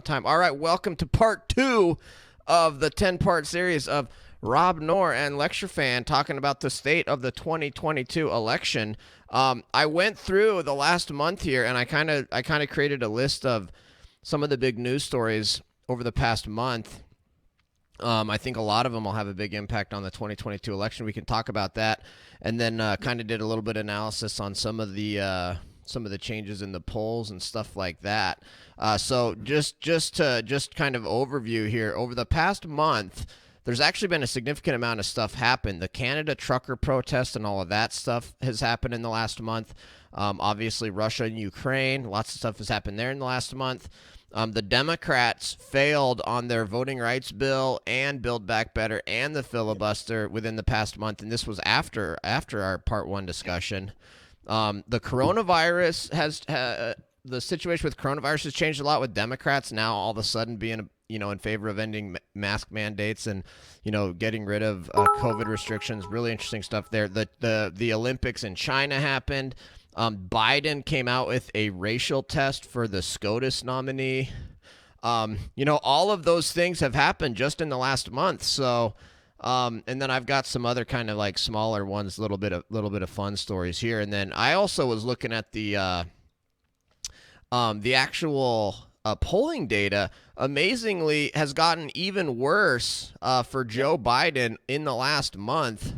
time. All right, welcome to part 2 of the 10-part series of Rob Noerr and LCTRfan talking about the state of the 2022 election. I went through the last month here, and I kind of created a list of some of the big news stories over the past month. I think a lot of them will have a big impact on the 2022 election. We can talk about that, and then kind of did a little bit of analysis on some of the changes in the polls and stuff like that. So just kind of overview here, over the past month, there's actually been a significant amount of stuff happen. The Canada trucker protest and all of that stuff has happened in the last month. Obviously, Russia and Ukraine, lots of stuff has happened there in the last month. The Democrats failed on their voting rights bill and Build Back Better and the filibuster within the past month, and this was after our part 1 discussion. The coronavirus the situation with coronavirus has changed a lot, with Democrats now all of a sudden being in favor of ending mask mandates and getting rid of COVID restrictions. Really interesting stuff there. The Olympics in China happened. Biden came out with a racial test for the SCOTUS nominee. All of those things have happened just in the last month. So, and then I've got some other kind of like smaller ones, little bit of fun stories here. And then I also was looking at the actual polling data. Amazingly, has gotten even worse for Joe Biden in the last month.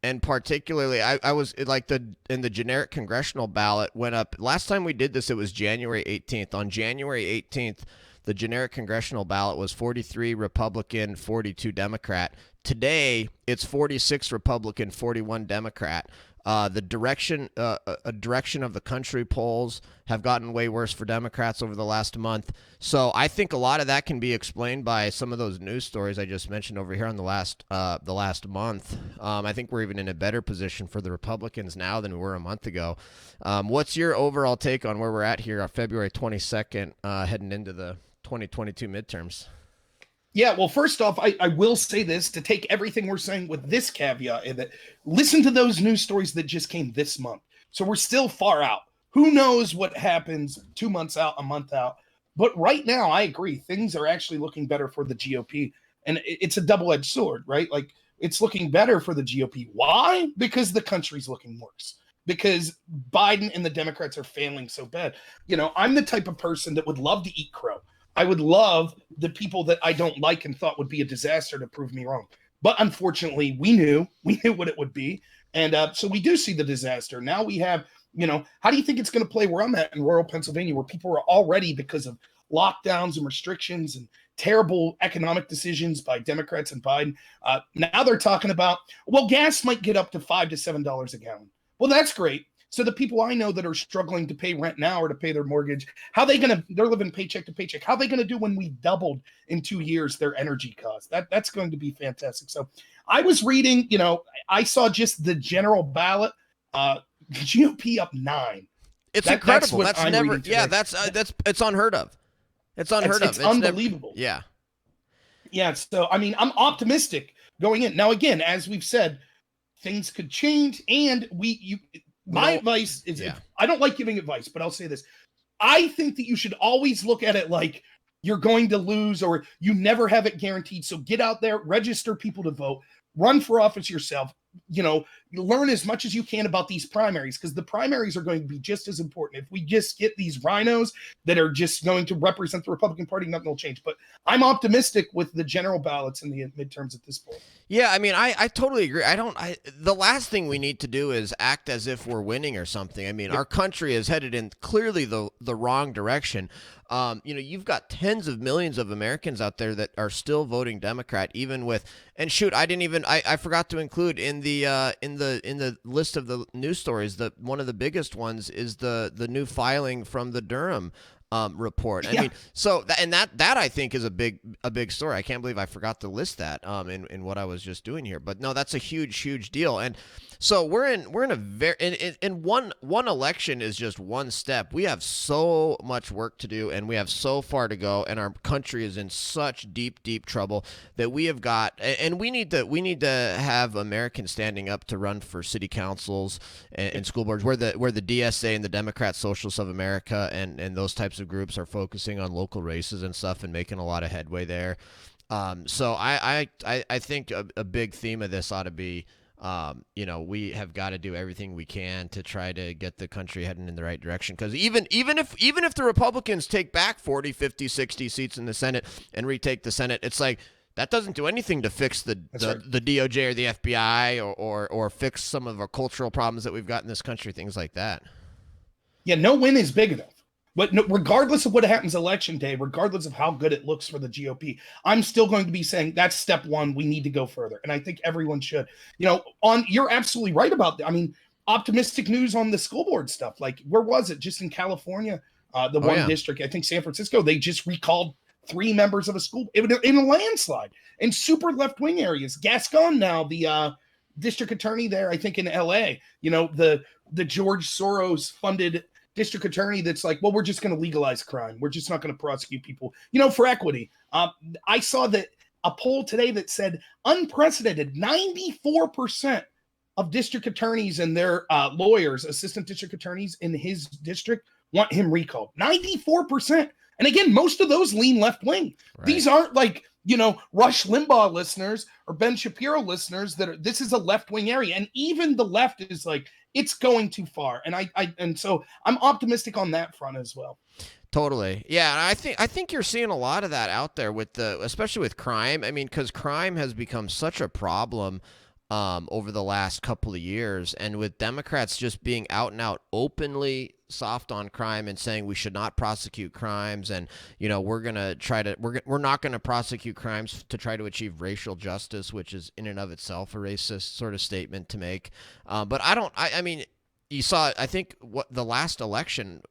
And particularly, I was like in the generic congressional ballot went up. Last time we did this, it was January 18th. On January 18th, the generic congressional ballot was 43 Republican, 42 Democrat. Today, it's 46 Republican, 41 Democrat. The direction of the country polls have gotten way worse for Democrats over the last month. So I think a lot of that can be explained by some of those news stories I just mentioned over here on the last month. I think we're even in a better position for the Republicans now than we were a month ago. What's your overall take on where we're at here on February 22nd, heading into the 2022 midterms? Yeah, well, first off, I will say this, to take everything we're saying with this caveat, in that listen to those news stories that just came this month. So we're still far out. Who knows what happens 2 months out, a month out. But right now, I agree. Things are actually looking better for the GOP. And it's a double-edged sword, right? Like, it's looking better for the GOP. Why? Because the country's looking worse. Because Biden and the Democrats are failing so bad. I'm the type of person that would love to eat crow. I would love the people that I don't like and thought would be a disaster to prove me wrong. But unfortunately, we knew what it would be. And so we do see the disaster. Now we have, how do you think it's going to play where I'm at in rural Pennsylvania, where people are already, because of lockdowns and restrictions and terrible economic decisions by Democrats and Biden, now they're talking about, well, gas might get up to $5 to $7 a gallon. Well, that's great. So the people I know that are struggling to pay rent now or to pay their mortgage, they're living paycheck to paycheck. How are they going to do when we doubled in 2 years their energy costs? That's going to be fantastic. So I was reading, I saw just the general ballot, GOP up 9. It's incredible. That's never, it's unheard of. It's unheard of. It's unbelievable. Yeah. Yeah. So, I mean, I'm optimistic going in. Now, again, as we've said, things could change, and my advice is, I don't like giving advice, but I'll say this. I think that you should always look at it like you're going to lose, or you never have it guaranteed. So get out there, register people to vote, run for office yourself, learn as much as you can about these primaries, because the primaries are going to be just as important. If we just get these rhinos that are just going to represent the Republican Party, nothing will change. But I'm optimistic with the general ballots in the midterms at this point. Yeah, I mean, I totally agree. The last thing we need to do is act as if we're winning or something. I mean, Our country is headed in clearly the wrong direction. You've got tens of millions of Americans out there that are still voting Democrat, even with, and shoot, I forgot to include in the list of the news stories that one of the biggest ones is the new filing from the Durham report. I mean, so that I think is a big story. I can't believe I forgot to list that in what I was just doing here. But no, that's a huge deal. And So we're in a very in one election is just one step. We have so much work to do, and we have so far to go, and our country is in such deep trouble that we have got, and we need to have Americans standing up to run for city councils and school boards where the DSA and the Democrat Socialists of America and those types of groups are focusing on local races and stuff and making a lot of headway there. So I think a big theme of this ought to be, we have got to do everything we can to try to get the country heading in the right direction. Because even if the Republicans take back 40, 50, 60 seats in the Senate and retake the Senate, it's like that doesn't do anything to fix the DOJ or the FBI or fix some of our cultural problems that we've got in this country, things like that. Yeah, no win is big enough. But no, regardless of what happens election day, regardless of how good it looks for the GOP, I'm still going to be saying that's step one. We need to go further. And I think everyone should. You're absolutely right about that. I mean, optimistic news on the school board stuff. Like, where was it? Just in California, district, I think San Francisco, they just recalled 3 members of a school in a landslide in super left-wing areas. Gascon now, the district attorney there, I think in LA, the George Soros funded district attorney that's like, well, we're just going to legalize crime. We're just not going to prosecute people, for equity. I saw that a poll today that said unprecedented 94% of district attorneys and their lawyers, assistant district attorneys in his district want him recalled. 94%. And again, most of those lean left wing. Right. These aren't like, Rush Limbaugh listeners or Ben Shapiro listeners this is a left wing area. And even the left is like, it's going too far. And so I'm optimistic on that front as well. Totally. Yeah. And I think you're seeing a lot of that out there especially with crime. I mean, because crime has become such a problem over the last couple of years, and with Democrats just being out and out openly soft on crime and saying we should not prosecute crimes, and we're not going to prosecute crimes to try to achieve racial justice, which is in and of itself a racist sort of statement to make. But I mean, you saw, I think, what the last election,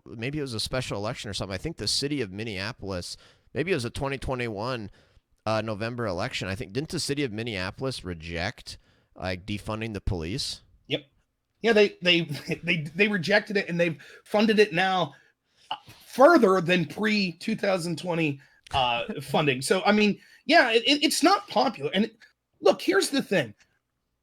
maybe it was a special election or something. I think the city of Minneapolis, maybe it was a 2021 November election. I think, didn't the city of Minneapolis reject defunding the police? Yep. Yeah, they rejected it, and they've funded it now further than pre-2020 funding. So, I mean, yeah, it's not popular. And look, here's the thing.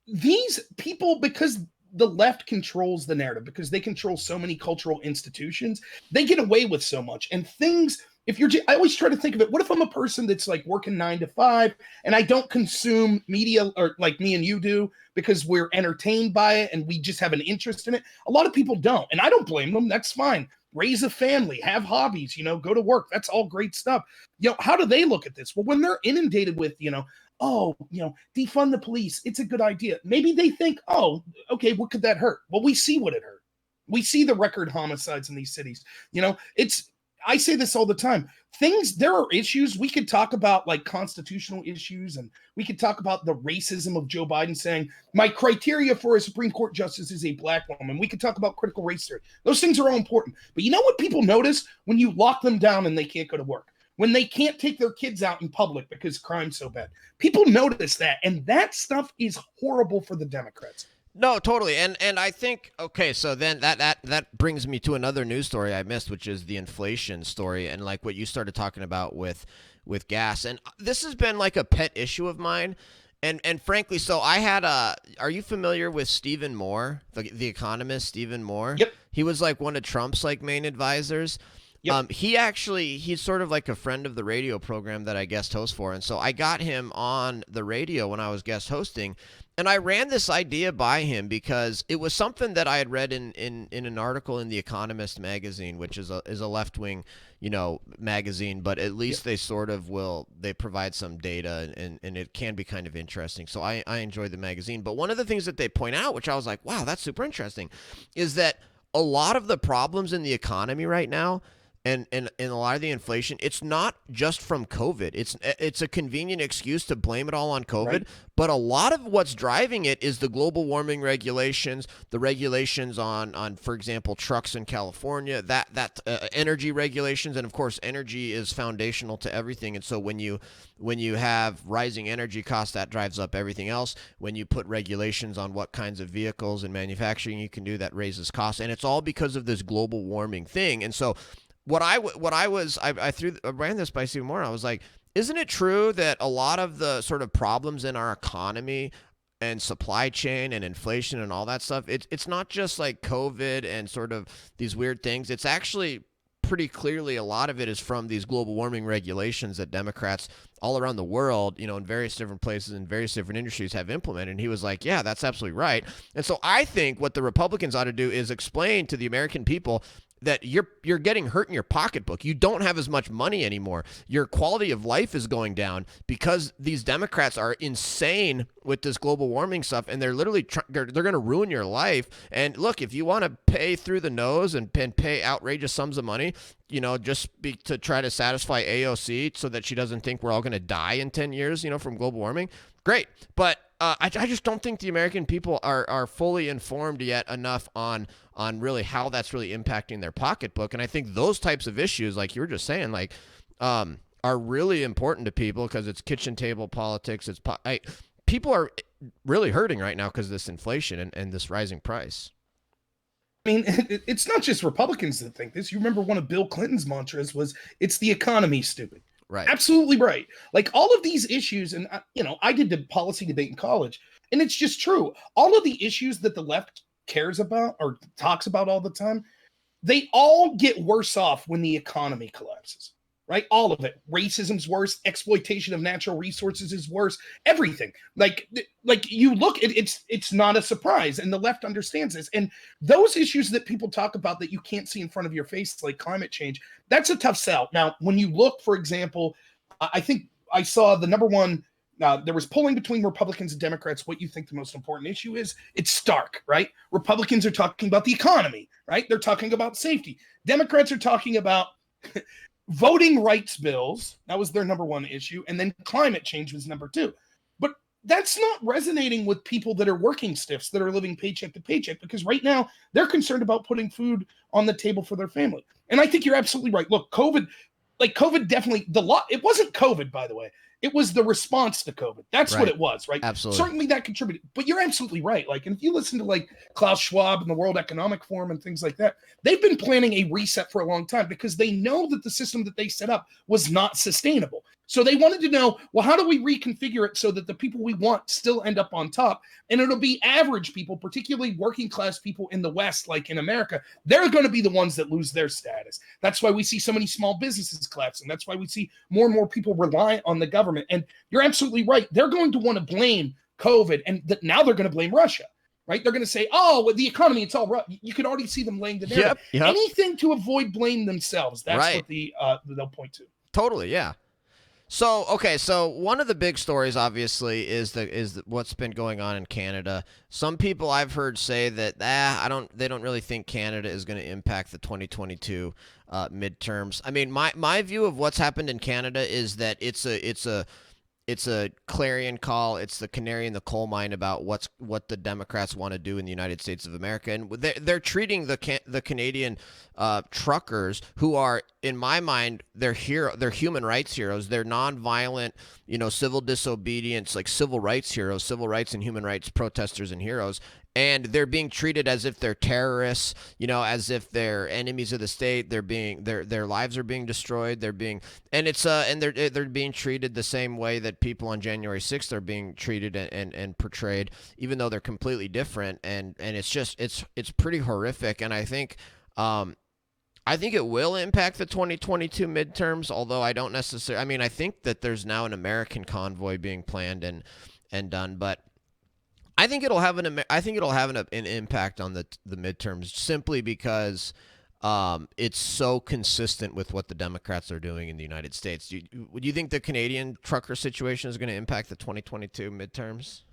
These people, because the left controls the narrative, because they control so many cultural institutions, they get away with so much. And things, I always try to think of it, what if I'm a person that's like working 9 to 5 and I don't consume media, or like me and you do, because we're entertained by it and we just have an interest in it? A lot of people don't, and I don't blame them. That's fine. Raise a family, have hobbies, go to work. That's all great stuff. How do they look at this? Well, when they're inundated with, defund the police, it's a good idea. Maybe they think, oh, okay, what could that hurt? Well, we see what it hurt. We see the record homicides in these cities. I say this all the time. There are issues we could talk about, like constitutional issues, and we could talk about the racism of Joe Biden saying, my criteria for a Supreme Court justice is a black woman. We could talk about critical race theory. Those things are all important. But you know what people notice? When you lock them down and they can't go to work, when they can't take their kids out in public because crime's so bad, people notice that. And that stuff is horrible for the Democrats. No, totally. And I think, okay, so then that brings me to another news story I missed, which is the inflation story, and like what you started talking about with gas. And this has been like a pet issue of mine. And frankly, so are you familiar with Stephen Moore, the economist Stephen Moore? Yep. He was like one of Trump's like main advisors. Yep. He's sort of like a friend of the radio program that I guest host for. And so I got him on the radio when I was guest hosting, and I ran this idea by him because it was something that I had read in an article in The Economist magazine, which is a left-wing, magazine, but at least they sort of they provide some data, and it can be kind of interesting. So I enjoy the magazine. But one of the things that they point out, which I was like, wow, that's super interesting, is that a lot of the problems in the economy right now, and a lot of the inflation, it's not just from COVID. It's a convenient excuse to blame it all on COVID, Right. but a lot of what's driving it is the global warming regulations, the regulations on for example trucks in California, that energy regulations, and of course energy is foundational to everything. And so when you have rising energy costs, that drives up everything else. When you put regulations on what kinds of vehicles and manufacturing you can do, that raises costs, and it's all because of this global warming thing. And so I ran this by Stephen Moore. I was like, isn't it true that a lot of the sort of problems in our economy and supply chain and inflation and all that stuff, it's not just like COVID and sort of these weird things. It's actually pretty clearly a lot of it is from these global warming regulations that Democrats all around the world, in various different places and various different industries have implemented. And he was like, yeah, that's absolutely right. And so I think what the Republicans ought to do is explain to the American people that you're getting hurt in your pocketbook. You don't have as much money anymore. Your quality of life is going down because these Democrats are insane with this global warming stuff, and they're literally they're going to ruin your life. And look, if you want to pay through the nose and pay outrageous sums of money, to try to satisfy AOC so that she doesn't think we're all going to die in 10 years, from global warming, great. But I just don't think the American people are fully informed yet enough on really how that's really impacting their pocketbook. And I think those types of issues, like you were just saying, are really important to people because it's kitchen table politics. People are really hurting right now because of this inflation and this rising price. I mean, it's not just Republicans that think this. You remember one of Bill Clinton's mantras was, "It's the economy, stupid." Right. Absolutely right. Like all of these issues, and I did the policy debate in college, and it's just true. All of the issues that the left cares about or talks about all the time, they all get worse off when the economy collapses. Right? All of it. Racism's worse. Exploitation of natural resources is worse. Everything. Like you look at it's not a surprise, and the left understands this. And those issues that people talk about that you can't see in front of your face, like climate change, that's a tough sell. Now, when you look, for example, I think I saw the number one. There was polling between Republicans and Democrats. What you think the most important issue is? It's stark, right? Republicans are talking about the economy, right? They're talking about safety. Democrats are talking about voting rights bills. That was their number one issue. And then climate change was number two. But that's not resonating with people that are working stiffs, that are living paycheck to paycheck, because right now they're concerned about putting food on the table for their family. And I think you're absolutely right. Look, COVID definitely, it wasn't COVID, by the way. It was the response to COVID. That's right. What it was, right? Absolutely. Certainly that contributed. But you're absolutely right. Like, and if you listen to like Klaus Schwab and the World Economic Forum and things like that, they've been planning a reset for a long time because they know that the system that they set up was not sustainable. So they wanted to know, well, how do we reconfigure it so that the people we want still end up on top? And it'll be average people, particularly working class people in the West, like in America. They're going to be the ones that lose their status. That's why we see so many small businesses collapsing. That's why we see more and more people rely on the government. And you're absolutely right. They're going to want to blame COVID, and now they're going to blame Russia. Right? They're going to say, oh, with the economy, it's all right. You can already see them laying the narrative. Yep. Anything to avoid blame themselves. That's right. What they'll point to. Totally, yeah. So one of the big stories, obviously, is what's been going on in Canada. Some people I've heard say that they don't really think Canada is going to impact the 2022 midterms. I mean, my view of what's happened in Canada is that it's a clarion call. It's the canary in the coal mine about what the Democrats want to do in the United States of America, and they're treating the Canadian truckers, who are, in my mind, they're human rights heroes. They're nonviolent, civil disobedience, like civil rights heroes, civil rights and human rights protesters and heroes. And they're being treated as if they're terrorists, as if they're enemies of the state. Their lives are being destroyed. They're being treated the same way that people on January 6th are being treated and portrayed, even though they're completely different. And it's pretty horrific. And I think it will impact the 2022 midterms, although I don't necessarily. I mean, I think that there's now an American convoy being planned and done, but I think it'll have an impact on the midterms, simply because it's so consistent with what the Democrats are doing in the United States. Do you think the Canadian trucker situation is going to impact the 2022 midterms?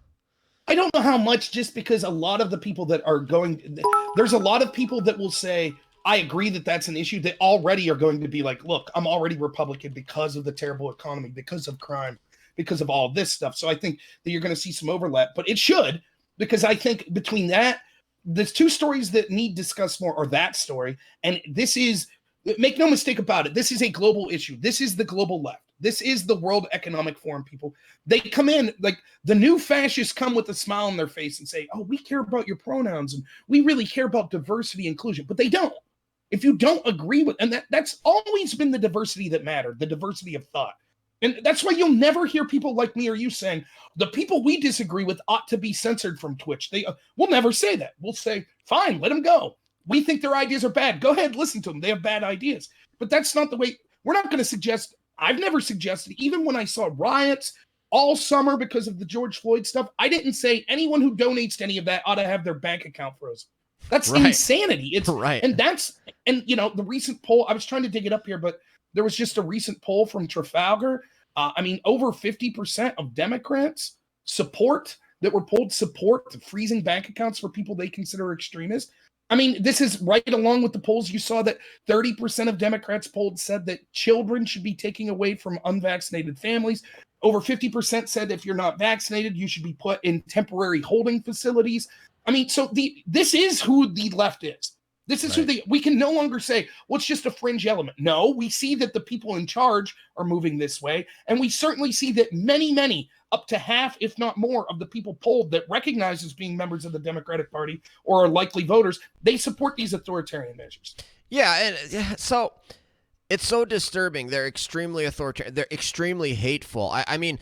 I don't know how much, just because a lot of the people that are going, there's a lot of people that will say, I agree that that's an issue. They already are going to be like, look, I'm already Republican because of the terrible economy, because of crime, because of all this stuff. So I think that you're going to see some overlap, but it should, because I think between that, there's two stories that need discussed more, or that story. And this is, make no mistake about it, this is a global issue. This is the global left. This is the World Economic Forum people. They come in, like the new fascists come with a smile on their face and say, oh, we care about your pronouns and we really care about diversity and inclusion, but they don't. If you don't agree with, and that's always been the diversity that mattered, the diversity of thought. And that's why you'll never hear people like me or you saying, the people we disagree with ought to be censored from Twitch. We'll never say that. We'll say, fine, let them go. We think their ideas are bad. Go ahead, listen to them. They have bad ideas. But that's not the way. We're not going to suggest. I've never suggested, even when I saw riots all summer because of the George Floyd stuff, I didn't say anyone who donates to any of that ought to have their bank account frozen. That's insanity. It's right. And you know, the recent poll, I was trying to dig it up here, but there was just a recent poll from Trafalgar. Over 50% of Democrats that were polled support freezing bank accounts for people they consider extremists. I mean, this is right along with the polls. You saw that 30% of Democrats polled said that children should be taken away from unvaccinated families. Over 50% said if you're not vaccinated, you should be put in temporary holding facilities. I mean, so this is who the left is. This is right. We can no longer say, well, it's just a fringe element. No, we see that the people in charge are moving this way. And we certainly see that many, up to half, if not more, of the people polled that recognize as being members of the Democratic Party or are likely voters, they support these authoritarian measures. Yeah, and so it's so disturbing. They're extremely authoritarian. They're extremely hateful. I mean,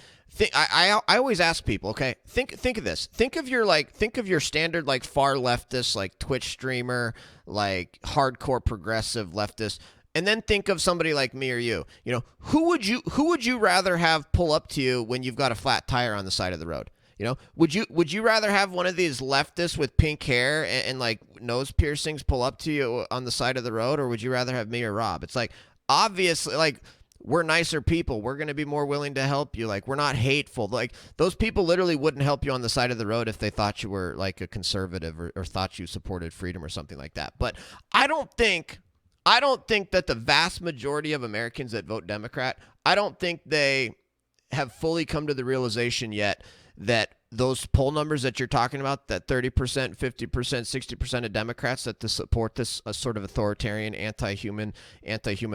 I always ask people, okay, think of this. Think of your standard like far leftist, like Twitch streamer, like hardcore progressive leftist, and then think of somebody like me or you. You know, who would you rather have pull up to you when you've got a flat tire on the side of the road? You know, would you rather have one of these leftists with pink hair and like nose piercings pull up to you on the side of the road, or would you rather have me or Rob? It's like, obviously, like, we're nicer people. We're going to be more willing to help you. Like, we're not hateful. Like, those people literally wouldn't help you on the side of the road if they thought you were like a conservative or thought you supported freedom or something like that. But I don't think that the vast majority of Americans that vote Democrat, I don't think they have fully come to the realization yet that those poll numbers that you're talking about, that 30%, 50%, 60% of Democrats that support this sort of authoritarian, anti-human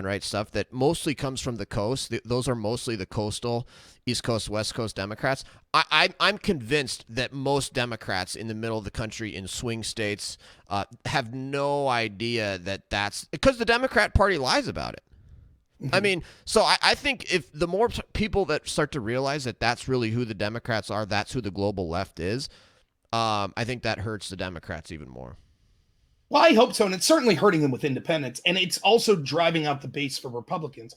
rights stuff that mostly comes from the coast. Those are mostly the coastal East Coast, West Coast Democrats. I'm convinced that most Democrats in the middle of the country in swing states have no idea that that's because the Democrat Party lies about it. I mean, so I think if the more people that start to realize that that's really who the Democrats are, that's who the global left is, I think that hurts the Democrats even more. Well, I hope so. And it's certainly hurting them with independents. And it's also driving out the base for Republicans.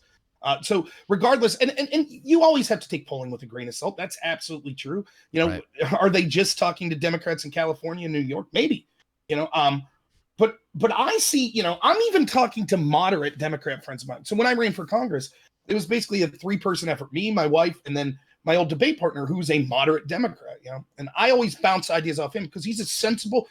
So regardless, and you always have to take polling with a grain of salt. That's absolutely true. You know, right. Are they just talking to Democrats in California and New York? Maybe, you know, But I see, you know, I'm even talking to moderate Democrat friends of mine. So when I ran for Congress, it was basically a 3-person effort, me, my wife, and then my old debate partner, who's a moderate Democrat, you know, and I always bounce ideas off him because he's a sensible,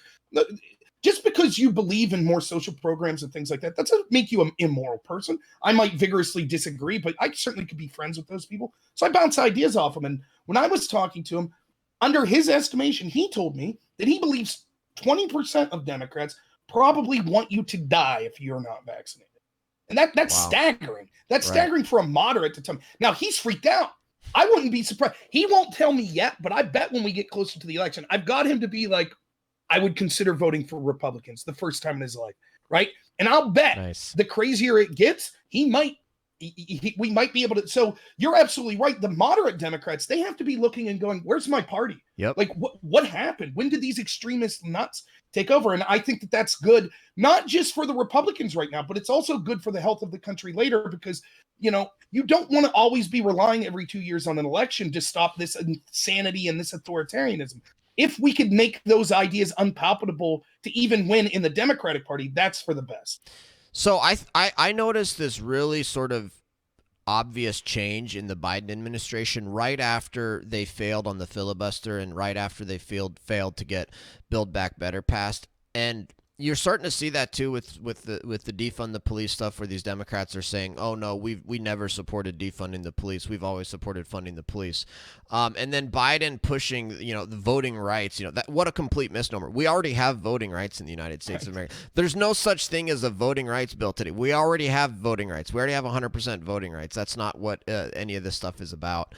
just because you believe in more social programs and things like that, that doesn't make you an immoral person. I might vigorously disagree, but I certainly could be friends with those people. So I bounce ideas off him. And when I was talking to him, under his estimation, he told me that he believes 20% of Democrats probably want you to die if you're not vaccinated. And that's staggering. That's staggering for a moderate to tell me. Now, he's freaked out. I wouldn't be surprised. He won't tell me yet, but I bet when we get closer to the election, I've got him to be like, I would consider voting for Republicans the first time in his life, right? And I'll bet the crazier it gets, we might be able to. So you're absolutely right. The moderate Democrats, they have to be looking and going, where's my party? Yep. Like what happened? When did these extremist nuts take over? And I think that that's good, not just for the Republicans right now, but it's also good for the health of the country later, because, you know, you don't want to always be relying every 2 years on an election to stop this insanity and this authoritarianism. If we could make those ideas unpalatable to even win in the Democratic Party, that's for the best. So I noticed this really sort of obvious change in the Biden administration right after they failed on the filibuster and right after they failed to get Build Back Better passed. And You're starting to see that too with the defund the police stuff, where these Democrats are saying, "Oh no, we never supported defunding the police. We've always supported funding the police." And then Biden pushing, the voting rights. What a complete misnomer. We already have voting rights in the United States of America. There's no such thing as a voting rights bill today. We already have voting rights. We already have 100% voting rights. That's not what any of this stuff is about.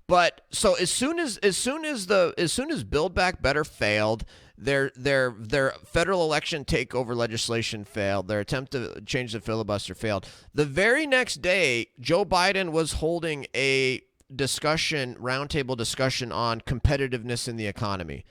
But so as soon as Build Back Better failed, their federal election takeover legislation failed, their attempt to change the filibuster failed. The very next day, Joe Biden was holding a roundtable discussion on competitiveness in the economy.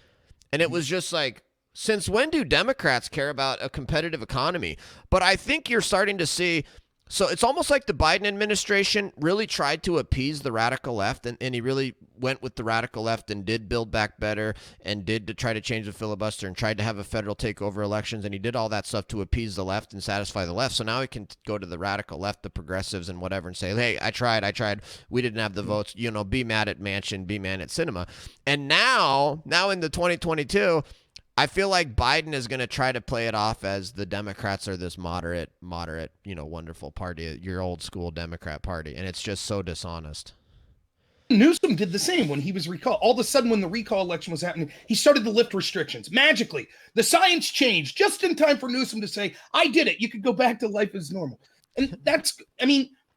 And it was just like, since when do Democrats care about a competitive economy? But I think you're starting to see. So it's almost like the Biden administration really tried to appease the radical left, and he really went with the radical left and did Build Back Better and did to try to change the filibuster and tried to have a federal takeover elections, and he did all that stuff to appease the left and satisfy the left. So now he can go to the radical left, the progressives and whatever, and say, hey, I tried. We didn't have the votes. Be mad at Manchin, be mad at Sinema. And now in the 2022, I feel like Biden is going to try to play it off as the Democrats are this moderate, wonderful party, your old school Democrat party. And it's just so dishonest. Newsom did the same when he was recalled. All of a sudden, when the recall election was happening, he started to lift restrictions. Magically, the science changed just in time for Newsom to say, I did it. You could go back to life as normal. And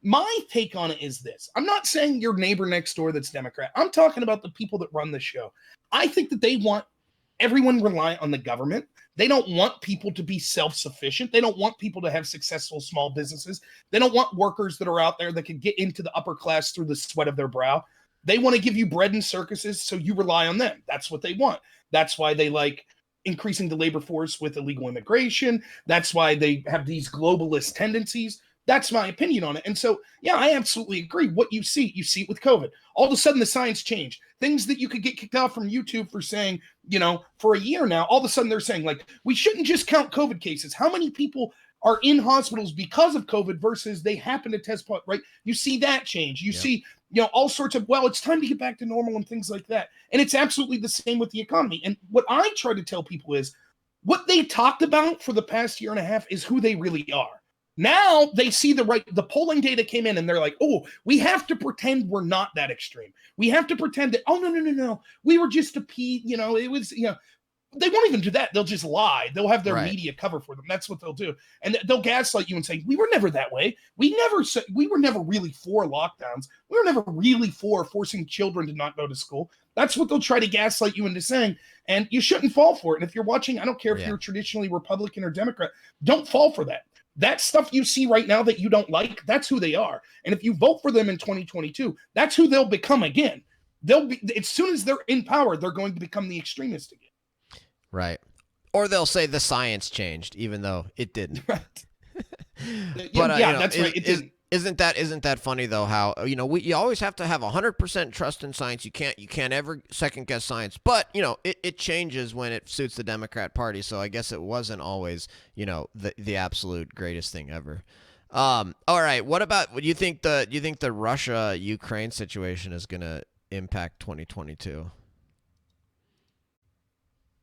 my take on it is this. I'm not saying your neighbor next door that's Democrat. I'm talking about the people that run the show. I think that they want everyone reliant on the government. They don't want people to be self-sufficient. They don't want people to have successful small businesses. They don't want workers that are out there that can get into the upper class through the sweat of their brow. They want to give you bread and circuses, so you rely on them. That's what they want. That's why they like increasing the labor force with illegal immigration. That's why they have these globalist tendencies. That's my opinion on it. And so, yeah, I absolutely agree. What you see it with COVID. All of a sudden, the science changed. Things that you could get kicked out from YouTube for saying, for a year now, all of a sudden they're saying, like, we shouldn't just count COVID cases. How many people are in hospitals because of COVID versus they happen to test positive, right? You see that change. You see, all sorts of, it's time to get back to normal and things like that. And it's absolutely the same with the economy. And what I try to tell people is what they talked about for the past year and a half is who they really are. Now they see the polling data came in and they're like, oh, we have to pretend we're not that extreme. We have to pretend that, oh, no. We were just it was, they won't even do that. They'll just lie. They'll have their media cover for them. That's what they'll do. And they'll gaslight you and say, we were never that way. We were never really for lockdowns. We were never really for forcing children to not go to school. That's what they'll try to gaslight you into saying. And you shouldn't fall for it. And if you're watching, I don't care if you're traditionally Republican or Democrat, don't fall for that. That stuff you see right now that you don't like, that's who they are. And if you vote for them in 2022, that's who they'll become again. They'll be, as soon as they're in power, they're going to become the extremist again. Right. Or they'll say the science changed, even though it didn't. Right. But that's right. It didn't. Isn't that funny though? How you always have to have 100% trust in science. You can't ever second guess science. But it changes when it suits the Democrat Party. So I guess it wasn't always the absolute greatest thing ever. All right. What about do you think the Russia-Ukraine situation is going to impact 2022?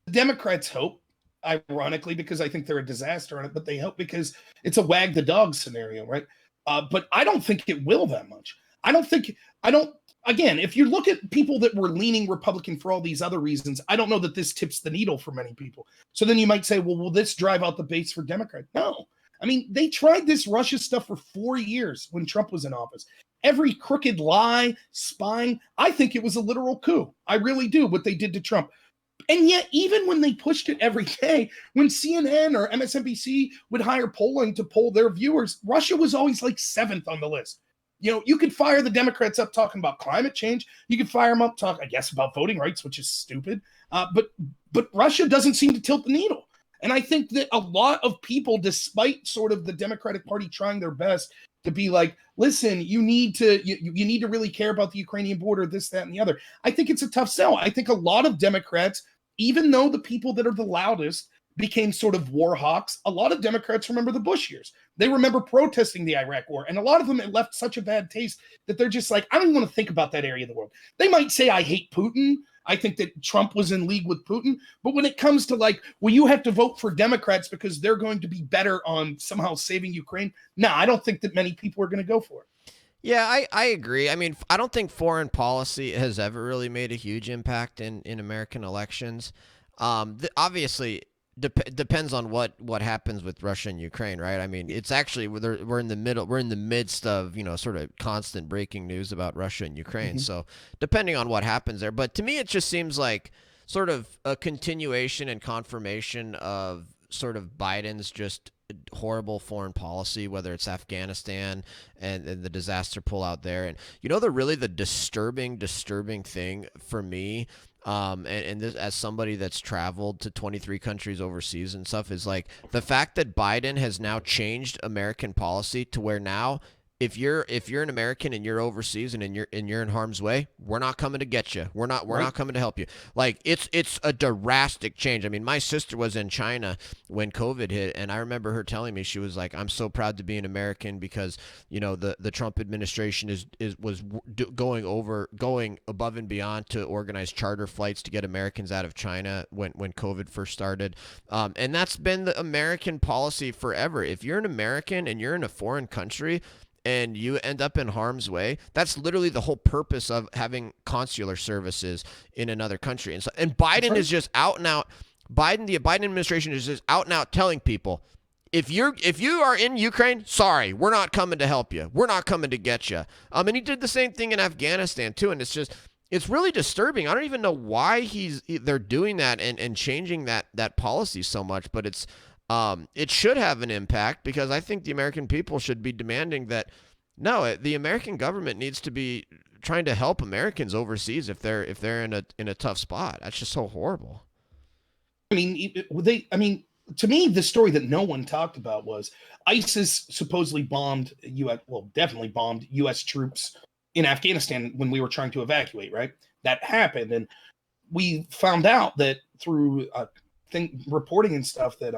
Democrats hope, ironically, because I think they're a disaster on it, but they hope because it's a wag the dog scenario, right? But I don't think it will that much. Again, if you look at people that were leaning Republican for all these other reasons, I don't know that this tips the needle for many people. So then you might say, well, will this drive out the base for Democrats? No. I mean, they tried this Russia stuff for 4 years when Trump was in office. Every crooked lie, spying, I think it was a literal coup. I really do, what they did to Trump. And yet, even when they pushed it every day, when CNN or MSNBC would hire polling to poll their viewers, Russia was always like 7th on the list. You could fire the Democrats up talking about climate change. You could fire them up talking, I guess, about voting rights, which is stupid. But Russia doesn't seem to tilt the needle. And I think that a lot of people, despite sort of the Democratic Party trying their best to be like, listen, you need to really care about the Ukrainian border, this, that, and the other. I think it's a tough sell. I think a lot of Democrats, even though the people that are the loudest became sort of war hawks. A lot of Democrats remember the Bush years. They remember protesting the Iraq war. And a lot of them, it left such a bad taste that they're just like, I don't even want to think about that area of the world. They might say, I hate Putin. I think that Trump was in league with Putin. But when it comes to like, well, you have to vote for Democrats because they're going to be better on somehow saving Ukraine. No, I don't think that many people are going to go for it. Yeah, I agree. I mean, I don't think foreign policy has ever really made a huge impact in American elections. Obviously, depends on what happens with Russia and Ukraine, right? I mean, it's actually we're in the middle, we're in the midst of sort of constant breaking news about Russia and Ukraine. So depending on what happens there, but to me, it just seems like sort of a continuation and confirmation of sort of Biden's just horrible foreign policy, whether it's Afghanistan and the disaster pullout there. And the disturbing thing for me, and this, as somebody that's traveled to 23 countries overseas and stuff, is like the fact that Biden has now changed American policy to where now if you're an American and you're overseas and you're in harm's way, we're not coming to get you. We're not coming to help you. Like it's a drastic change. I mean, my sister was in China when COVID hit, and I remember her telling me, she was like, "I'm so proud to be an American because the Trump administration was going above and beyond to organize charter flights to get Americans out of China when COVID first started." And that's been the American policy forever. If you're an American and you're in a foreign country and you end up in harm's way, that's literally the whole purpose of having consular services in another country. And Biden is just out and out. The Biden administration is just out and out telling people, if you are in Ukraine, sorry, we're not coming to help you. We're not coming to get you. And he did the same thing in Afghanistan too. And it's really disturbing. I don't even know why they're doing that and changing that policy so much, but it should have an impact, because I think the American people should be demanding that, no, the American government needs to be trying to help Americans overseas if they're in a tough spot. That's just so horrible. I mean, to me, the story that no one talked about was ISIS supposedly definitely bombed U.S. troops in Afghanistan when we were trying to evacuate, right? That happened. And we found out that through reporting and stuff that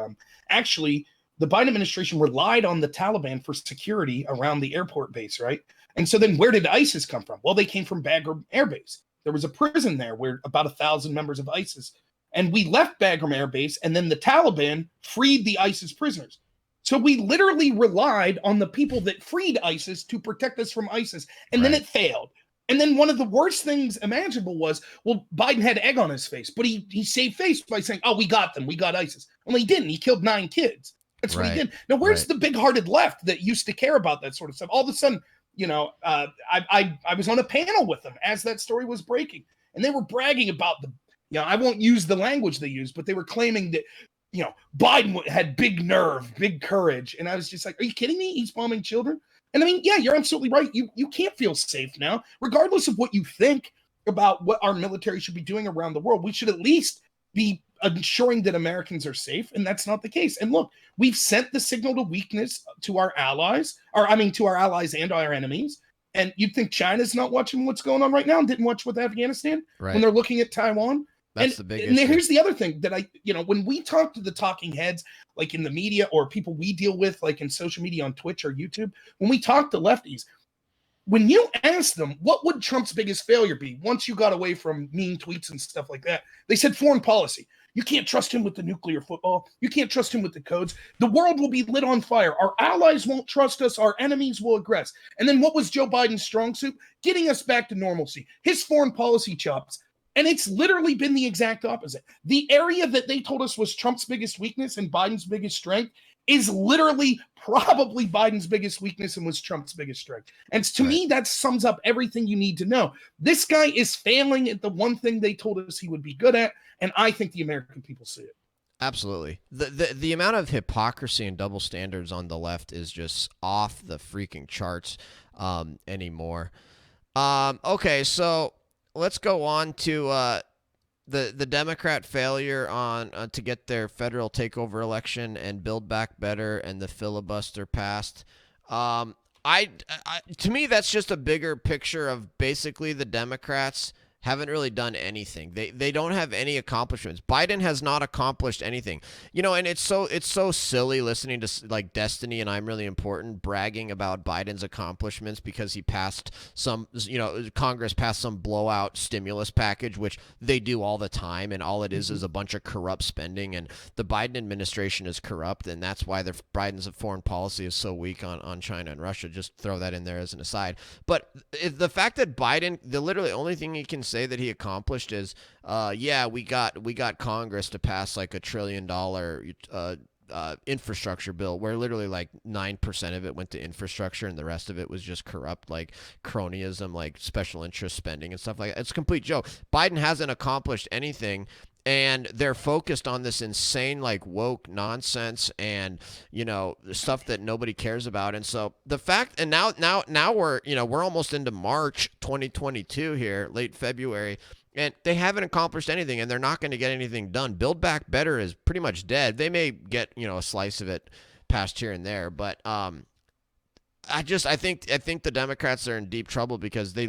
actually the Biden administration relied on the Taliban for security around the airport base, right? And so then where did ISIS come from? Well, they came from Bagram Air Base. There was a prison there where about 1,000 members of ISIS, and we left Bagram Air Base, and then the Taliban freed the ISIS prisoners. So we literally relied on the people that freed ISIS to protect us from ISIS, and then it failed. And then one of the worst things imaginable was, well, Biden had egg on his face, but he saved face by saying, oh, we got them. We got ISIS. Well, he didn't. He killed 9 kids. That's what he did. Now, where's the big-hearted left that used to care about that sort of stuff? All of a sudden, I was on a panel with them as that story was breaking, and they were bragging about I won't use the language they used, but they were claiming that, Biden had big nerve, big courage. And I was just like, are you kidding me? He's bombing children. And I mean, yeah, you're absolutely right. You can't feel safe now, regardless of what you think about what our military should be doing around the world. We should at least be ensuring that Americans are safe, and that's not the case. And look, we've sent the signal to weakness to our allies, to our allies and our enemies. And you'd think China's not watching what's going on right now and didn't watch with Afghanistan when they're looking at Taiwan. That's the big issue. And here's the other thing that when we talk to the talking heads, like in the media or people we deal with, like in social media on Twitch or YouTube, when we talk to lefties, when you ask them, what would Trump's biggest failure be once you got away from mean tweets and stuff like that? They said foreign policy. You can't trust him with the nuclear football. You can't trust him with the codes. The world will be lit on fire. Our allies won't trust us. Our enemies will aggress. And then what was Joe Biden's strong suit? Getting us back to normalcy. His foreign policy chops. And it's literally been the exact opposite. The area that they told us was Trump's biggest weakness and Biden's biggest strength is literally probably Biden's biggest weakness and was Trump's biggest strength. And to me, that sums up everything you need to know. This guy is failing at the one thing they told us he would be good at, and I think the American people see it. Absolutely. The amount of hypocrisy and double standards on the left is just off the freaking charts anymore. Okay, so let's go on to the Democrat failure on to get their federal takeover election and Build Back Better and the filibuster passed. To me, that's just a bigger picture of basically the Democrats haven't really done anything. They don't have any accomplishments. Biden has not accomplished anything. And it's so silly listening to like Destiny and I'm Really Important bragging about Biden's accomplishments because he passed some, Congress passed some blowout stimulus package, which they do all the time, and all it is a bunch of corrupt spending, and the Biden administration is corrupt, and that's why Biden's foreign policy is so weak on China and Russia. Just throw that in there as an aside. But the fact that Biden, the literally only thing he can say that he accomplished is, we got Congress to pass like $1 trillion infrastructure bill, where literally like 9% of it went to infrastructure and the rest of it was just corrupt, like cronyism, like special interest spending and stuff like that. It's a complete joke. Biden hasn't accomplished anything, and they're focused on this insane like woke nonsense and stuff that nobody cares about. And so the fact, and now we're almost into March 2022 here, late February, and they haven't accomplished anything, and they're not going to get anything done. Build Back Better is pretty much dead. They may get a slice of it passed here and there, but I think the Democrats are in deep trouble because they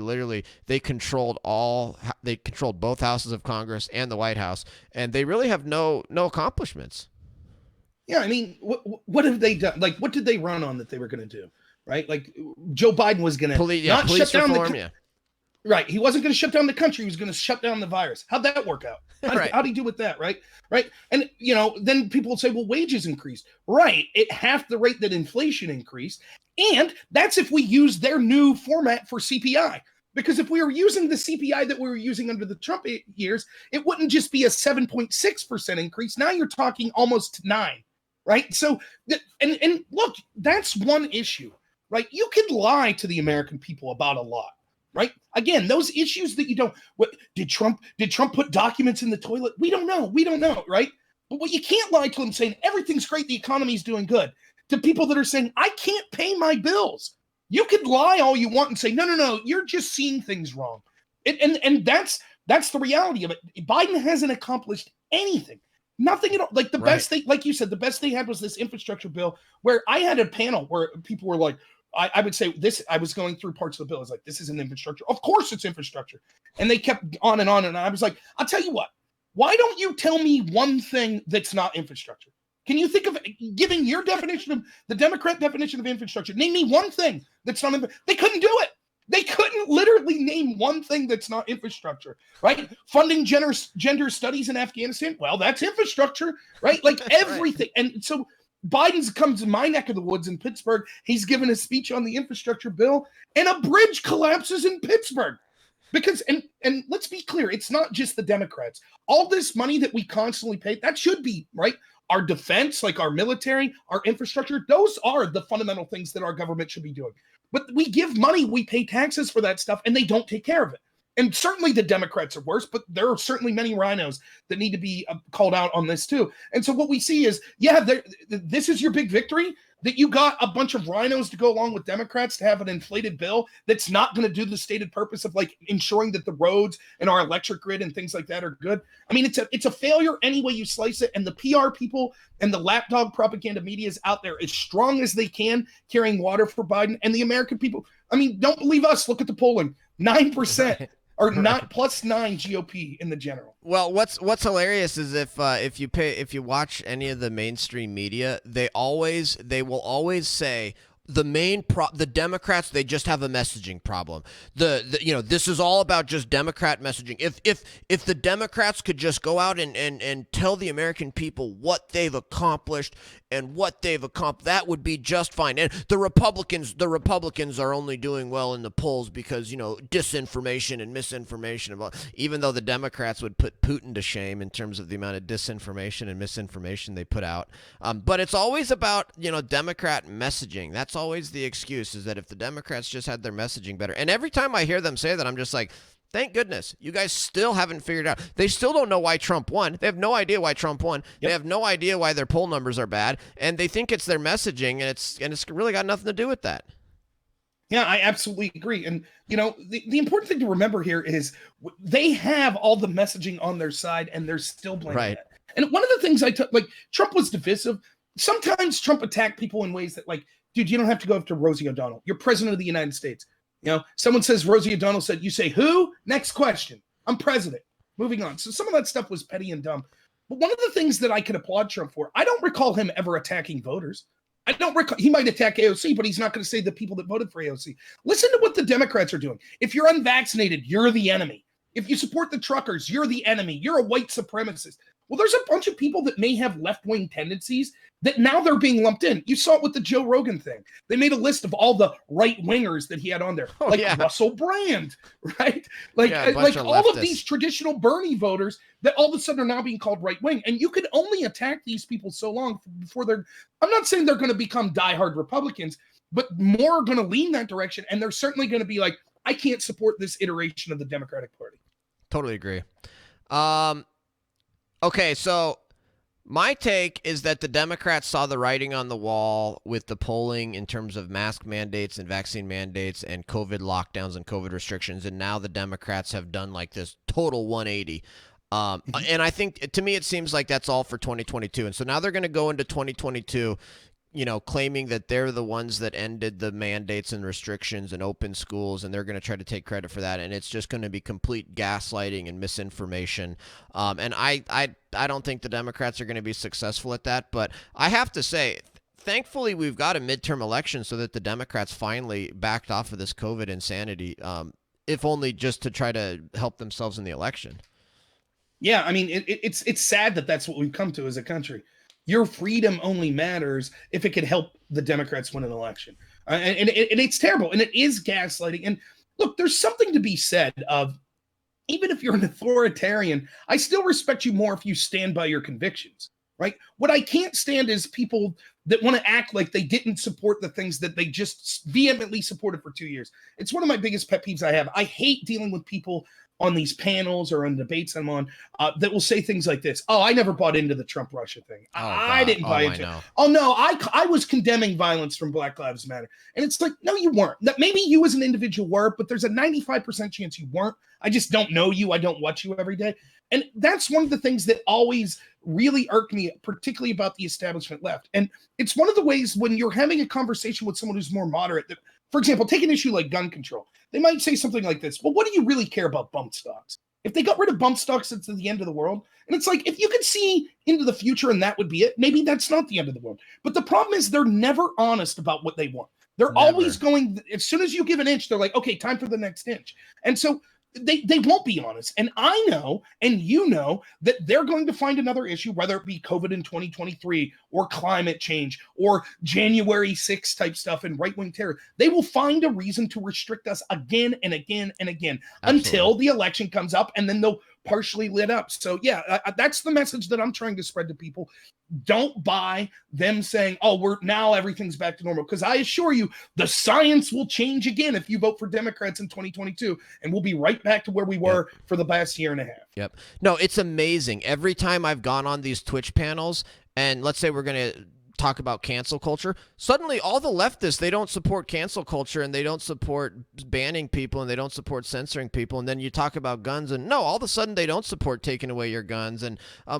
controlled both houses of Congress and the White House, and they really have no accomplishments. Yeah, I mean, what have they done? Like, what did they run on that they were going to do? Right, like Joe Biden was going to not shut down the right. He wasn't going to shut down the country. He was going to shut down the virus. How'd that work out? How'd he do with that? Right. And then people will say, well, wages increased. Right, at half the rate that inflation increased. And that's if we use their new format for CPI. Because if we were using the CPI that we were using under the Trump years, it wouldn't just be a 7.6% increase. Now you're talking almost 9%, right? So, and look, that's one issue, right? You could lie to the American people about a lot, right? Again, those issues that you don't, did Trump put documents in the toilet? We don't know, right? But what you can't lie to them saying everything's great, the economy's doing good, to people that are saying, I can't pay my bills. You could lie all you want and say, no, you're just seeing things wrong. And that's the reality of it. Biden hasn't accomplished anything. Nothing at all. Like the best thing, like you said, the best they had was this infrastructure bill, where I had a panel where people were like, I would say this, I was going through parts of the bill. I was like, this isn't infrastructure. Of course it's infrastructure. And they kept on and on. And I was like, I'll tell you what, why don't you tell me one thing that's not infrastructure? Can you think of giving your definition of the Democrat definition of infrastructure? Name me one thing that's not. They couldn't do it. They couldn't literally name one thing that's not infrastructure, right? Funding gender studies in Afghanistan. Well, that's infrastructure, right? Like everything. Right. And so Biden's comes to my neck of the woods in Pittsburgh. He's given a speech on the infrastructure bill, and a bridge collapses in Pittsburgh. Because, and let's be clear, it's not just the Democrats. All this money that we constantly pay, that should be, right? Our defense, like our military, our infrastructure, those are the fundamental things that our government should be doing. But we give money, we pay taxes for that stuff, and they don't take care of it. And certainly the Democrats are worse, but there are certainly many rhinos that need to be called out on this too. And so what we see is, this is your big victory, that you got a bunch of rhinos to go along with Democrats to have an inflated bill that's not going to do the stated purpose of like ensuring that the roads and our electric grid and things like that are good. I mean, it's a failure any way you slice it. And the PR people and the lapdog propaganda media is out there as strong as they can, carrying water for Biden. And the American people, I mean, don't believe us. Look at the polling, 9%. Or not +9 GOP in the general. Well, what's hilarious is if you watch any of the mainstream media, they will always say the Democrats, they just have a messaging problem. This is all about just Democrat messaging. If the Democrats could just go out and tell the American people what they've accomplished and what they've accomplished, that would be just fine. And the Republicans are only doing well in the polls because disinformation and misinformation. Even though the Democrats would put Putin to shame in terms of the amount of disinformation and misinformation they put out. But it's always about Democrat messaging. That's always the excuse, is that if the Democrats just had their messaging better. And every time I hear them say that, I'm just like, thank goodness you guys still haven't figured out. They still don't know why Trump won. They have no idea why Trump won. Yep. They have no idea why their poll numbers are bad, and they think it's their messaging, and it's really got nothing to do with that. Yeah, I absolutely agree. And the important thing to remember here is they have all the messaging on their side, and they're still blaming it. And one of the things I took, like, Trump was divisive. Sometimes Trump attacked people in ways that, like, dude, you don't have to go after Rosie O'Donnell. You're president of the United States. Someone says Rosie O'Donnell said, you say who? Next question. I'm president. Moving on. So some of that stuff was petty and dumb. But one of the things that I could applaud Trump for, I don't recall him ever attacking voters. I don't recall. He might attack AOC, but he's not going to say the people that voted for AOC. Listen to what the Democrats are doing. If you're unvaccinated, you're the enemy. If you support the truckers, you're the enemy. You're a white supremacist. Well, there's a bunch of people that may have left-wing tendencies that now they're being lumped in. You saw it with the Joe Rogan thing. They made a list of all the right-wingers that he had on there, Russell Brand, right? Like all of these traditional Bernie voters that all of a sudden are now being called right-wing. And you could only attack these people so long before I'm not saying they're going to become diehard Republicans, but more are going to lean that direction. And they're certainly going to be like, I can't support this iteration of the Democratic Party. Totally agree. Okay, so my take is that the Democrats saw the writing on the wall with the polling in terms of mask mandates and vaccine mandates and COVID lockdowns and COVID restrictions, and now the Democrats have done like this total 180. And I think, to me, it seems like that's all for 2022. And so now they're going to go into 2022, claiming that they're the ones that ended the mandates and restrictions and open schools, and they're going to try to take credit for that. And it's just going to be complete gaslighting and misinformation. And I don't think the Democrats are going to be successful at that. But I have to say, thankfully, we've got a midterm election so that the Democrats finally backed off of this COVID insanity, if only just to try to help themselves in the election. Yeah, I mean, it's sad that that's what we've come to as a country. Your freedom only matters if it can help the Democrats win an election. And it's terrible. And it is gaslighting. And look, there's something to be said of, even if you're an authoritarian, I still respect you more if you stand by your convictions, right? What I can't stand is people that want to act like they didn't support the things that they just vehemently supported for 2 years. It's one of my biggest pet peeves I have. I hate dealing with people on these panels or on debates I'm on that will say things like this. Oh, I never bought into the Trump-Russia thing. I didn't buy into it. Oh, no, I was condemning violence from Black Lives Matter. And it's like, no, you weren't. That maybe you as an individual were, but there's a 95% chance you weren't. I just don't know you. I don't watch you every day. And that's one of the things that always really irked me, particularly about the establishment left. And it's one of the ways when you're having a conversation with someone who's more moderate that, for example, take an issue like gun control. They might say something like this. Well, what do you really care about bump stocks? If they got rid of bump stocks, it's the end of the world. And it's like, if you could see into the future and that would be it, maybe that's not the end of the world. But the problem is they're never honest about what they want. They're always going, as soon as you give an inch, they're like, okay, time for the next inch. And so they won't be honest. And I know, and you know, that they're going to find another issue, whether it be COVID in 2023 or climate change or January 6th type stuff and right-wing terror. They will find a reason to restrict us again and again and again. Absolutely. Until the election comes up, and then they'll partially lit up. So yeah, that's the message that I'm trying to spread to people. Don't buy them saying, oh, now everything's back to normal. Because I assure you, the science will change again if you vote for Democrats in 2022, and we'll be right back to where we were for the past year and a half. Yep. No, it's amazing. Every time I've gone on these Twitch panels, and let's say we're going to talk about cancel culture, suddenly all the leftists, they don't support cancel culture, and they don't support banning people, and they don't support censoring people. And then you talk about guns, and no, all of a sudden they don't support taking away your guns. And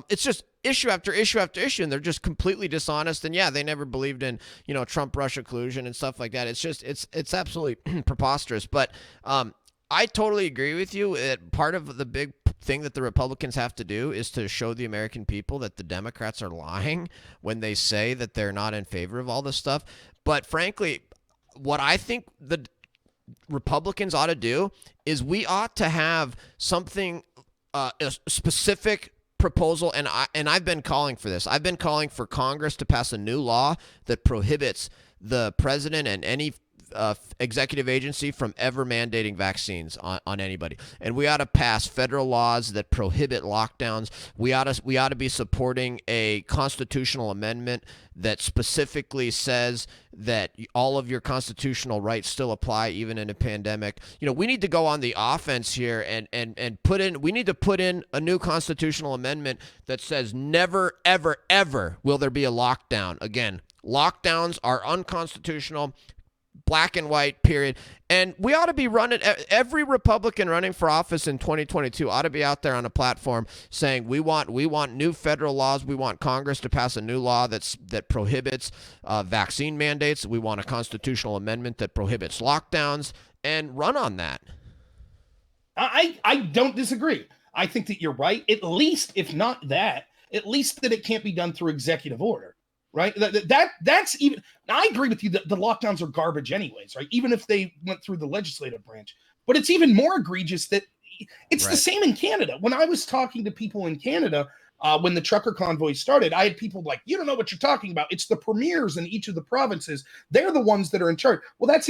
it's just issue after issue after issue, and they're just completely dishonest. And yeah, they never believed in, Trump-Russia collusion and stuff like that. It's just, it's absolutely preposterous. But I totally agree with you. Part of the big thing that the Republicans have to do is to show the American people that the Democrats are lying when they say that they're not in favor of all this stuff. But frankly, what I think the Republicans ought to do is we ought to have something, a specific proposal, and I've been calling for this. I've been calling for Congress to pass a new law that prohibits the president and any executive agency from ever mandating vaccines on anybody. And we ought to pass federal laws that prohibit lockdowns. We ought to be supporting a constitutional amendment that specifically says that all of your constitutional rights still apply even in a pandemic. We need to go on the offense here and we need to put in a new constitutional amendment that says never, ever, ever will there be a lockdown again. Lockdowns are unconstitutional. Black and white, period. And we ought to be running, every Republican running for office in 2022 ought to be out there on a platform saying we want new federal laws. We want Congress to pass a new law that prohibits vaccine mandates. We want a constitutional amendment that prohibits lockdowns, and run on that. I don't disagree. I think that you're right. At least, if not that, at least that it can't be done through executive order, right? That's even. I agree with you that the lockdowns are garbage, anyways, right? Even if they went through the legislative branch, but it's even more egregious that it's the Right. same in Canada. When I was talking to people in Canada, when the trucker convoy started, I had people like, you don't know what you're talking about. It's the premiers in each of the provinces. They're the ones that are in charge. Well, that's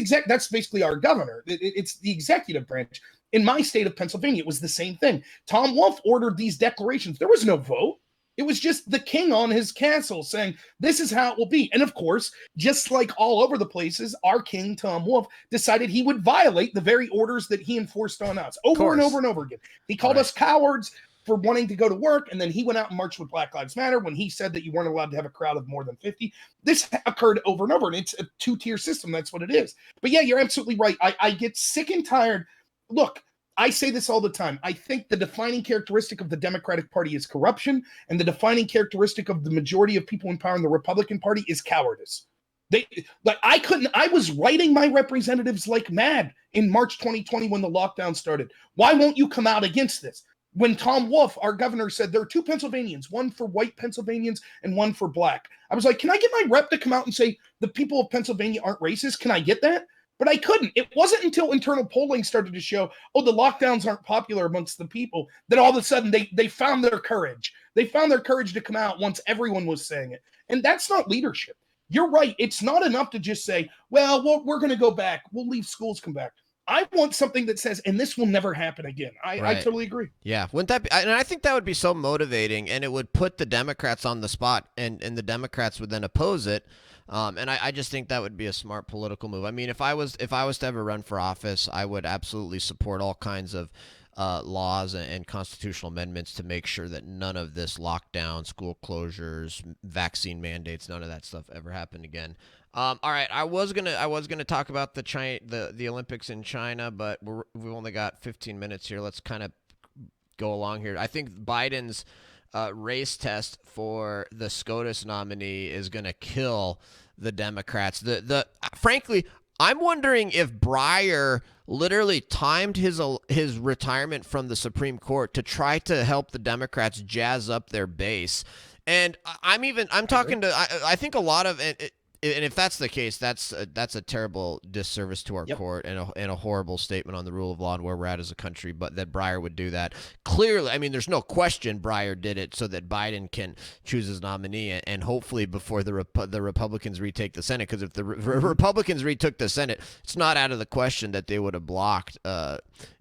basically our governor. It's the executive branch. In my state of Pennsylvania, it was the same thing. Tom Wolf ordered these declarations. There was no vote. It was just the king on his castle saying, this is how it will be. And of course, just like all over the places, our king, Tom Wolf, decided he would violate the very orders that he enforced on us over and over and over again. He called us cowards for wanting to go to work, and then he went out and marched with Black Lives Matter when he said that you weren't allowed to have a crowd of more than 50. This occurred over and over, and it's a two-tier system. That's what it is. But yeah, you're absolutely right. I get sick and tired. Look, I say this all the time. I think the defining characteristic of the Democratic Party is corruption, and the defining characteristic of the majority of people in power in the Republican Party is cowardice. I was writing my representatives like mad in March 2020 when the lockdown started. Why won't you come out against this? When Tom Wolf, our governor, said there are two Pennsylvanians, one for white Pennsylvanians and one for black, I was like, can I get my rep to come out and say the people of Pennsylvania aren't racist? Can I get that? But I couldn't. It wasn't until internal polling started to show, oh, the lockdowns aren't popular amongst the people, that all of a sudden they found their courage. They found their courage to come out once everyone was saying it. And that's not leadership. You're right. It's not enough to just say, well, we're going to go back. We'll leave schools come back. I want something that says, and this will never happen again. I totally agree. Yeah, wouldn't that be? And I think that would be so motivating, and it would put the Democrats on the spot, and the Democrats would then oppose it. And I just think that would be a smart political move. I mean, if I was to ever run for office, I would absolutely support all kinds of laws and constitutional amendments to make sure that none of this lockdown, school closures, vaccine mandates, none of that stuff ever happened again. All right, I was gonna talk about the Olympics in China, but we've only got 15 minutes here. Let's kind of go along here. I think Biden's race test for the SCOTUS nominee is gonna kill the Democrats. Frankly, I'm wondering if Breyer literally timed his retirement from the Supreme Court to try to help the Democrats jazz up their base. And I'm talking to I think a lot of it, and if that's the case, that's a terrible disservice to our court and a horrible statement on the rule of law and where we're at as a country. But that Breyer would do that, clearly, I mean, there's no question Breyer did it so that Biden can choose his nominee, and hopefully before the Republicans retake the Senate. Because if the Republicans retook the Senate, it's not out of the question that they would have blocked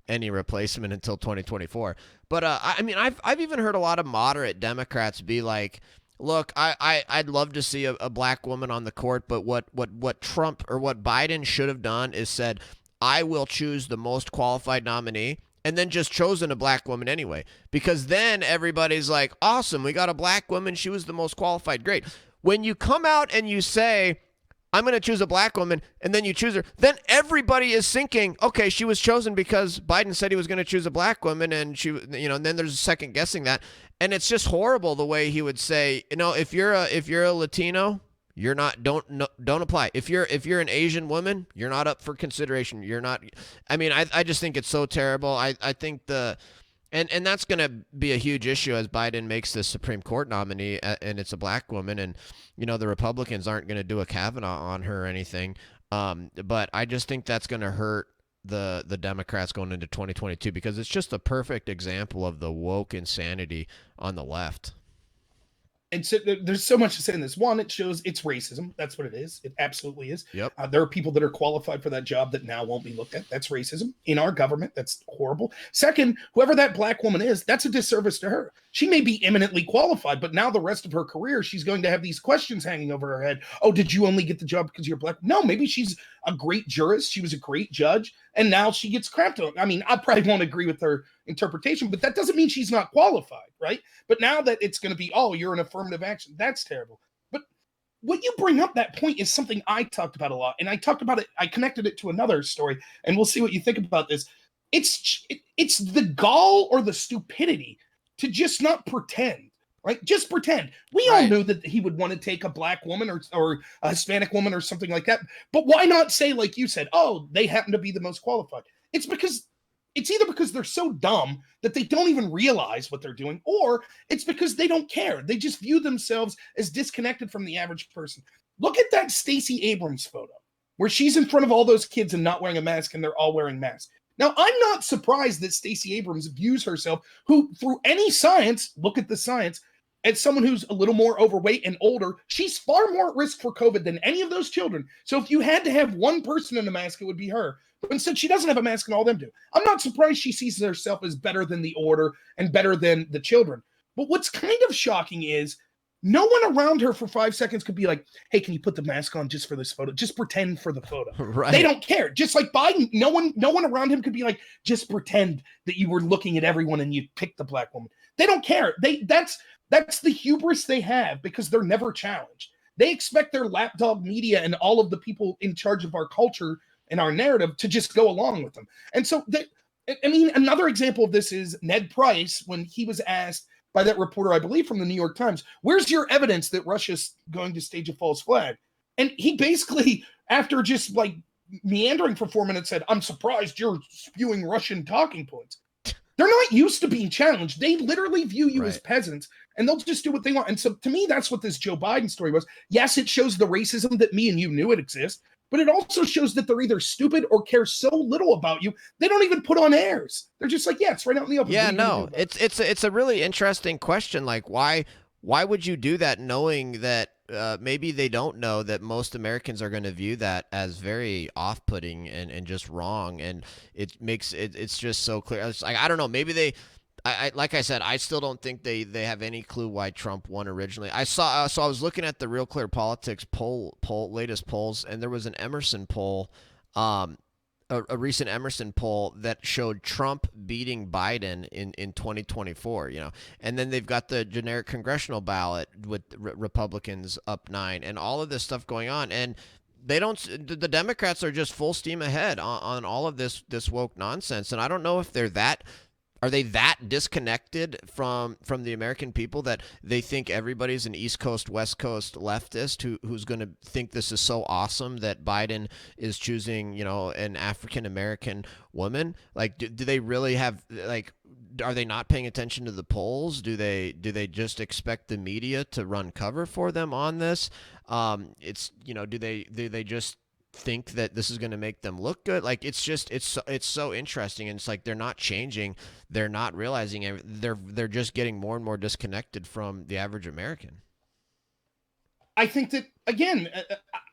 any replacement until 2024. But I mean, I've even heard a lot of moderate Democrats be like, look, I'd love to see a black woman on the court, but what Trump or what Biden should have done is said, I will choose the most qualified nominee, and then just chosen a black woman anyway. Because then everybody's like, awesome, we got a black woman, she was the most qualified, great. When you come out and you say, I'm going to choose a black woman, and then you choose her, then everybody is thinking, okay, she was chosen because Biden said he was going to choose a black woman, and and then there's a second guessing that. And it's just horrible the way he would say, if you're a Latino, you're not, don't apply. If you're an Asian woman, you're not up for consideration. You're not. I mean, I just think it's so terrible. I think and that's going to be a huge issue as Biden makes this Supreme Court nominee, and it's a black woman, and the Republicans aren't going to do a Kavanaugh on her or anything. But I just think that's going to hurt the Democrats going into 2022, because it's just a perfect example of the woke insanity on the left. And so there's so much to say in this. One, it shows it's racism. That's what it is. It absolutely is. Yep. There are people that are qualified for that job that now won't be looked at. That's racism in our government. That's horrible. Second, whoever that black woman is, that's a disservice to her. She may be eminently qualified, but now the rest of her career, she's going to have these questions hanging over her head. Oh, did you only get the job because you're black? No, maybe she's a great jurist. She was a great judge, and now she gets crapped on. I mean, I probably won't agree with her interpretation, but that doesn't mean she's not qualified, right? But now that it's going to be, oh, you're an affirmative action, that's terrible. But what you bring up, that point, is something I talked about a lot, and I talked about it, I connected it to another story, and we'll see what you think about this. It's the gall or the stupidity to just not pretend, right? Just pretend. We all knew that he would want to take a black woman or a Hispanic woman or something like that. But why not say, like you said, oh, they happen to be the most qualified? It's because it's either because they're so dumb that they don't even realize what they're doing, or it's because they don't care. They just view themselves as disconnected from the average person. Look at that Stacey Abrams photo where she's in front of all those kids and not wearing a mask, and they're all wearing masks. Now, I'm not surprised that Stacey Abrams views herself, who through any science, look at the science, as someone who's a little more overweight and older. She's far more at risk for COVID than any of those children. So if you had to have one person in a mask, it would be her. But instead, she doesn't have a mask and all them do. I'm not surprised she sees herself as better than the order and better than the children. But what's kind of shocking is no one around her for 5 seconds could be like, hey, can you put the mask on just for this photo? Just pretend for the photo. Right. They don't care. Just like Biden, no one around him could be like, just pretend that you were looking at everyone and you picked the black woman. They don't care. That's the hubris they have, because they're never challenged. They expect their lapdog media and all of the people in charge of our culture and our narrative to just go along with them. And so, another example of this is Ned Price, when he was asked by that reporter, I believe from the New York Times, where's your evidence that Russia's going to stage a false flag? And he basically, after just like meandering for 4 minutes, said, I'm surprised you're spewing Russian talking points. They're not used to being challenged. They literally view you as peasants, and they'll just do what they want. And so to me, that's what this Joe Biden story was. Yes, it shows the racism that me and you knew it exists, but it also shows that they're either stupid or care so little about you, they don't even put on airs. They're just like, yeah, it's right out in the open. Yeah, no, it's a really interesting question. Like, why would you do that, knowing that maybe they don't know that most Americans are going to view that as very off-putting and just wrong, and it makes it's just so clear. It's like, I don't know, maybe I like I said, I still don't think they have any clue why Trump won originally. I was looking at the Real Clear Politics latest polls, and there was an Emerson poll, a recent Emerson poll that showed Trump beating Biden in 2024, and then they've got the generic congressional ballot with Republicans up 9 and all of this stuff going on. And the Democrats are just full steam ahead on all of this woke nonsense. And I don't know if are they that disconnected from the American people that they think everybody's an East Coast, West Coast leftist who's going to think this is so awesome that Biden is choosing, an African American woman? Like, do they really have, like, are they not paying attention to the polls? Do they just expect the media to run cover for them on this? Do they just think that this is going to make them look good? Like, it's so interesting, and it's like they're not changing, they're not realizing they're just getting more and more disconnected from the average American. I think that, again,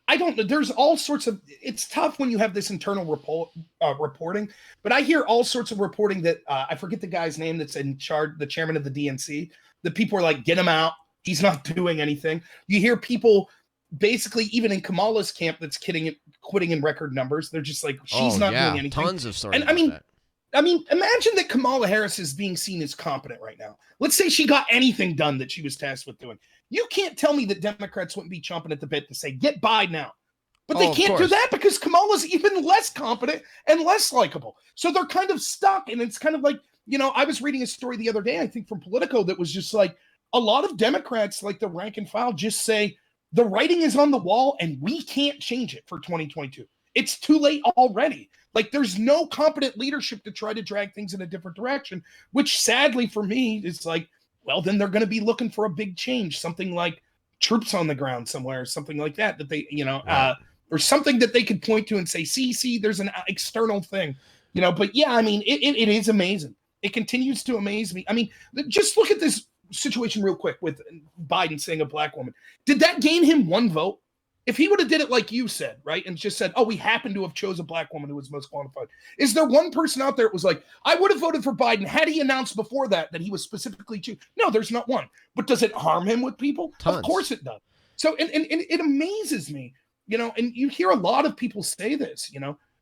I don't, there's all sorts of, it's tough when you have this internal reporting, but I hear all sorts of reporting that I forget the guy's name that's in charge, the chairman of the DNC, that people are like, get him out, he's not doing anything. You hear people basically, even in Kamala's camp, that's quitting in record numbers. They're just like, she's not doing anything. Tons of stories. And I mean, imagine that Kamala Harris is being seen as competent right now. Let's say she got anything done that she was tasked with doing. You can't tell me that Democrats wouldn't be chomping at the bit to say, get Biden out. But they can't do that because Kamala's even less competent and less likable. So they're kind of stuck. And it's kind of like, I was reading a story the other day, I think from Politico, that was just like, a lot of Democrats, like the rank and file, just say, the writing is on the wall and we can't change it for 2022. It's too late already. Like, there's no competent leadership to try to drag things in a different direction, which sadly for me is like, well, then they're going to be looking for a big change, something like troops on the ground somewhere, something like that they, or something that they could point to and say, see, there's an external thing, but yeah, I mean, it is amazing. It continues to amaze me. I mean, just look at this situation real quick with Biden saying a black woman. Did that gain him one vote? If he would have did it like you said, right, and just said, oh, we happen to have chose a black woman who was most qualified. Is there one person out there that was like, I would have voted for Biden had he announced before that he was specifically choose? No, there's not one. But does it harm him with people? Tons. Of course it does. So, and it amazes me, and you hear a lot of people say this,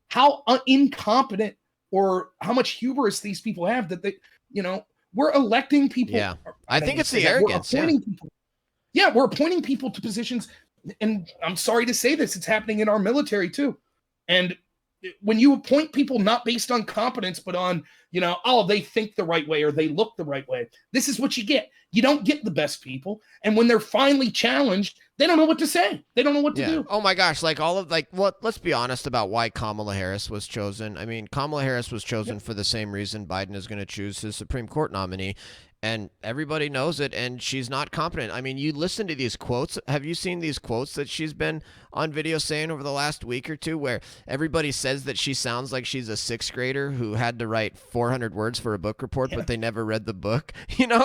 how incompetent or how much hubris these people have that they, we're electing people. Yeah, I think it's the arrogance. We're appointing people to positions, and I'm sorry to say this, it's happening in our military too. And when you appoint people not based on competence, but on, oh, they think the right way or they look the right way, this is what you get. You don't get the best people. And when they're finally challenged, they don't know what to say. They don't know what to do. Oh my gosh, like all of let's be honest about why Kamala Harris was chosen. I mean, Kamala Harris was chosen for the same reason Biden is going to choose his Supreme Court nominee. And everybody knows it, and she's not competent. I mean, you listen to these quotes. Have you seen these quotes that she's been on video saying over the last week or two where everybody says that she sounds like she's a sixth grader who had to write 400 words for a book report, but they never read the book,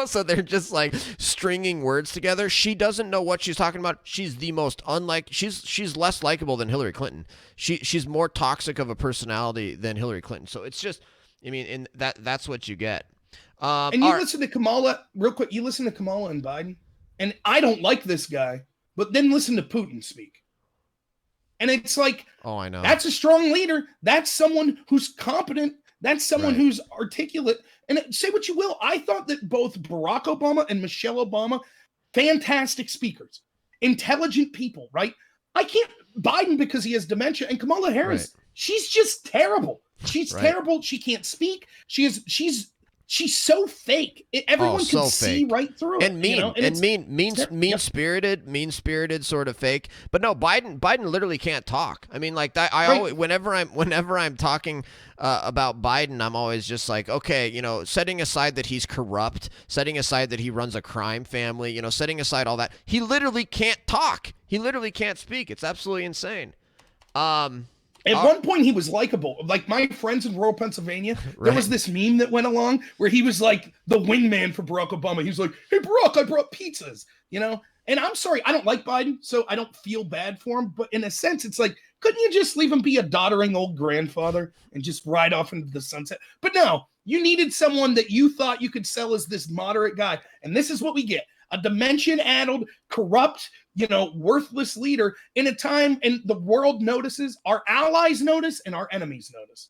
So they're just like stringing words together. She doesn't know what she's talking about. She's the most she's less likable than Hillary Clinton. She's more toxic of a personality than Hillary Clinton. So it's just, I mean, that's what you get. And you listen to Kamala, real quick, you listen to Kamala and Biden, and I don't like this guy, but then listen to Putin speak. And it's like, oh, I know. That's a strong leader. That's someone who's competent. That's someone who's articulate. And say what you will, I thought that both Barack Obama and Michelle Obama, fantastic speakers, intelligent people, right? I can't, Biden because he has dementia, and Kamala Harris, she's just terrible. She's terrible. She can't speak. She's so fake. Everyone can see right through it. And mean-spirited, sort of fake. But no, Biden literally can't talk. I mean, like that. Always, whenever I'm talking about Biden, I'm always just like, okay, setting aside that he's corrupt, setting aside that he runs a crime family, setting aside all that, he literally can't talk. He literally can't speak. It's absolutely insane. At one point, he was likable. Like my friends in rural Pennsylvania, there was this meme that went along where he was like the wingman for Barack Obama. He was like, "Hey, Barack, I brought pizzas," And I'm sorry, I don't like Biden, so I don't feel bad for him. But in a sense, it's like, couldn't you just leave him be a doddering old grandfather and just ride off into the sunset? But no, you needed someone that you thought you could sell as this moderate guy. And this is what we get. A dementia-addled, corrupt, worthless leader in a time, and the world notices, our allies notice, and our enemies notice.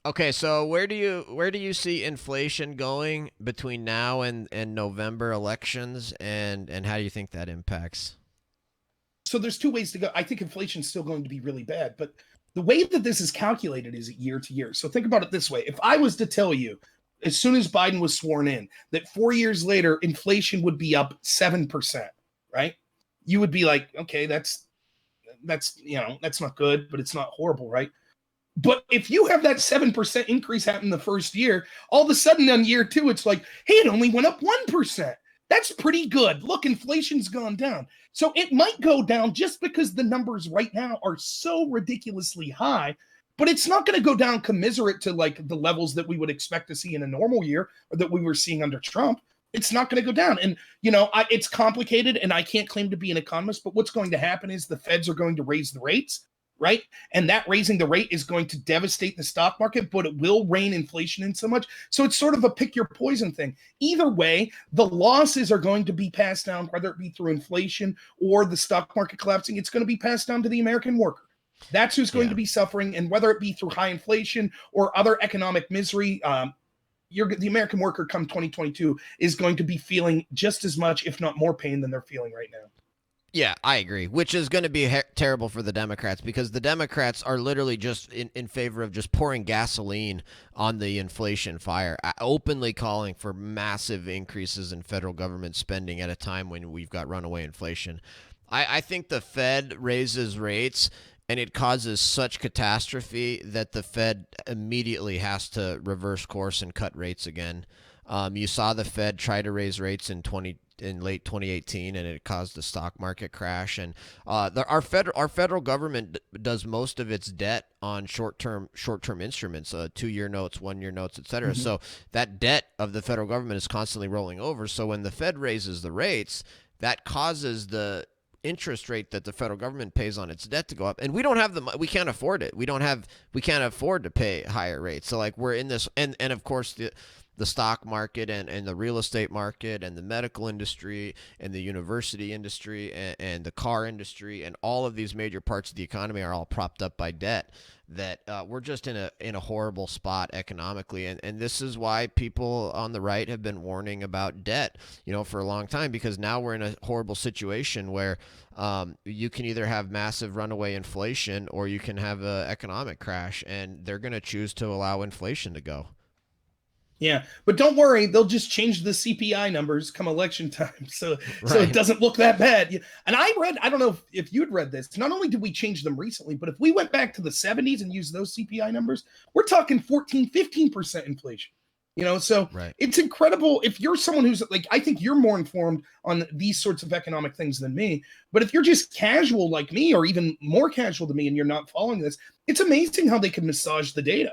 Okay, so where do you see inflation going between now and November elections, and how do you think that impacts? So there's two ways to go. I think inflation's still going to be really bad, but the way that this is calculated is year to year. So think about it this way. If I was to tell you, as soon as Biden was sworn in, that 4 years later, inflation would be up 7%, right? You would be like, okay, that's not good, but it's not horrible, right? But if you have that 7% increase happen the first year, all of a sudden on year two, it's like, hey, it only went up 1%. That's pretty good. Look, inflation's gone down. So it might go down just because the numbers right now are so ridiculously high. But it's not going to go down commiserate to like the levels that we would expect to see in a normal year or that we were seeing under Trump. It's not going to go down. And, it's complicated and I can't claim to be an economist, but what's going to happen is the feds are going to raise the rates, right? And that raising the rate is going to devastate the stock market, but it will rein inflation in so much. So it's sort of a pick your poison thing. Either way, the losses are going to be passed down, whether it be through inflation or the stock market collapsing. It's going to be passed down to the American worker. That's who's going to be suffering, and whether it be through high inflation or other economic misery, the American worker come 2022 is going to be feeling just as much, if not more pain than they're feeling right now. Yeah, I agree, which is going to be terrible for the Democrats because the Democrats are literally just in favor of just pouring gasoline on the inflation fire, openly calling for massive increases in federal government spending at a time when we've got runaway inflation. I think the Fed raises rates and it causes such catastrophe that the Fed immediately has to reverse course and cut rates again. You saw the Fed try to raise rates in late 2018, and it caused the stock market crash. And our federal government does most of its debt on short-term instruments, 2-year notes, 1-year notes, et cetera. Mm-hmm. So that debt of the federal government is constantly rolling over. So when the Fed raises the rates, that causes the interest rate that the federal government pays on its debt to go up, and we don't have we can't afford it. We can't afford to pay higher rates. So like we're in this, and of course the stock market and the real estate market and the medical industry and the university industry and the car industry and all of these major parts of the economy are all propped up by debt. That we're just in a horrible spot economically, and this is why people on the right have been warning about debt, for a long time, because now we're in a horrible situation where you can either have massive runaway inflation or you can have an economic crash, and they're going to choose to allow inflation to go. Yeah, but don't worry, they'll just change the CPI numbers come election time, so Right. it doesn't look that bad. And I don't know if you'd read this. Not only did we change them recently, but if we went back to the 70s and used those CPI numbers, we're talking 14, 15% inflation. So Right. it's incredible. If you're someone who's like, I think you're more informed on these sorts of economic things than me. But if you're just casual like me, or even more casual than me, and you're not following this, it's amazing how they can massage the data.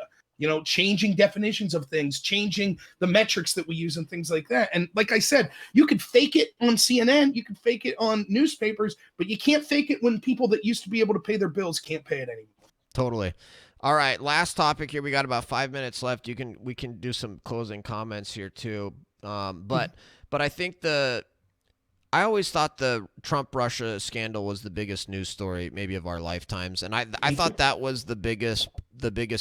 Changing definitions of things, changing the metrics that we use and things like that. And like I said, you could fake it on CNN, you could fake it on newspapers, but you can't fake it when people that used to be able to pay their bills can't pay it anymore. Totally. All right, last topic here. We got about 5 minutes left. We can do some closing comments here too. But I think I always thought the Trump Russia scandal was the biggest news story maybe of our lifetimes, and I thought that was the biggest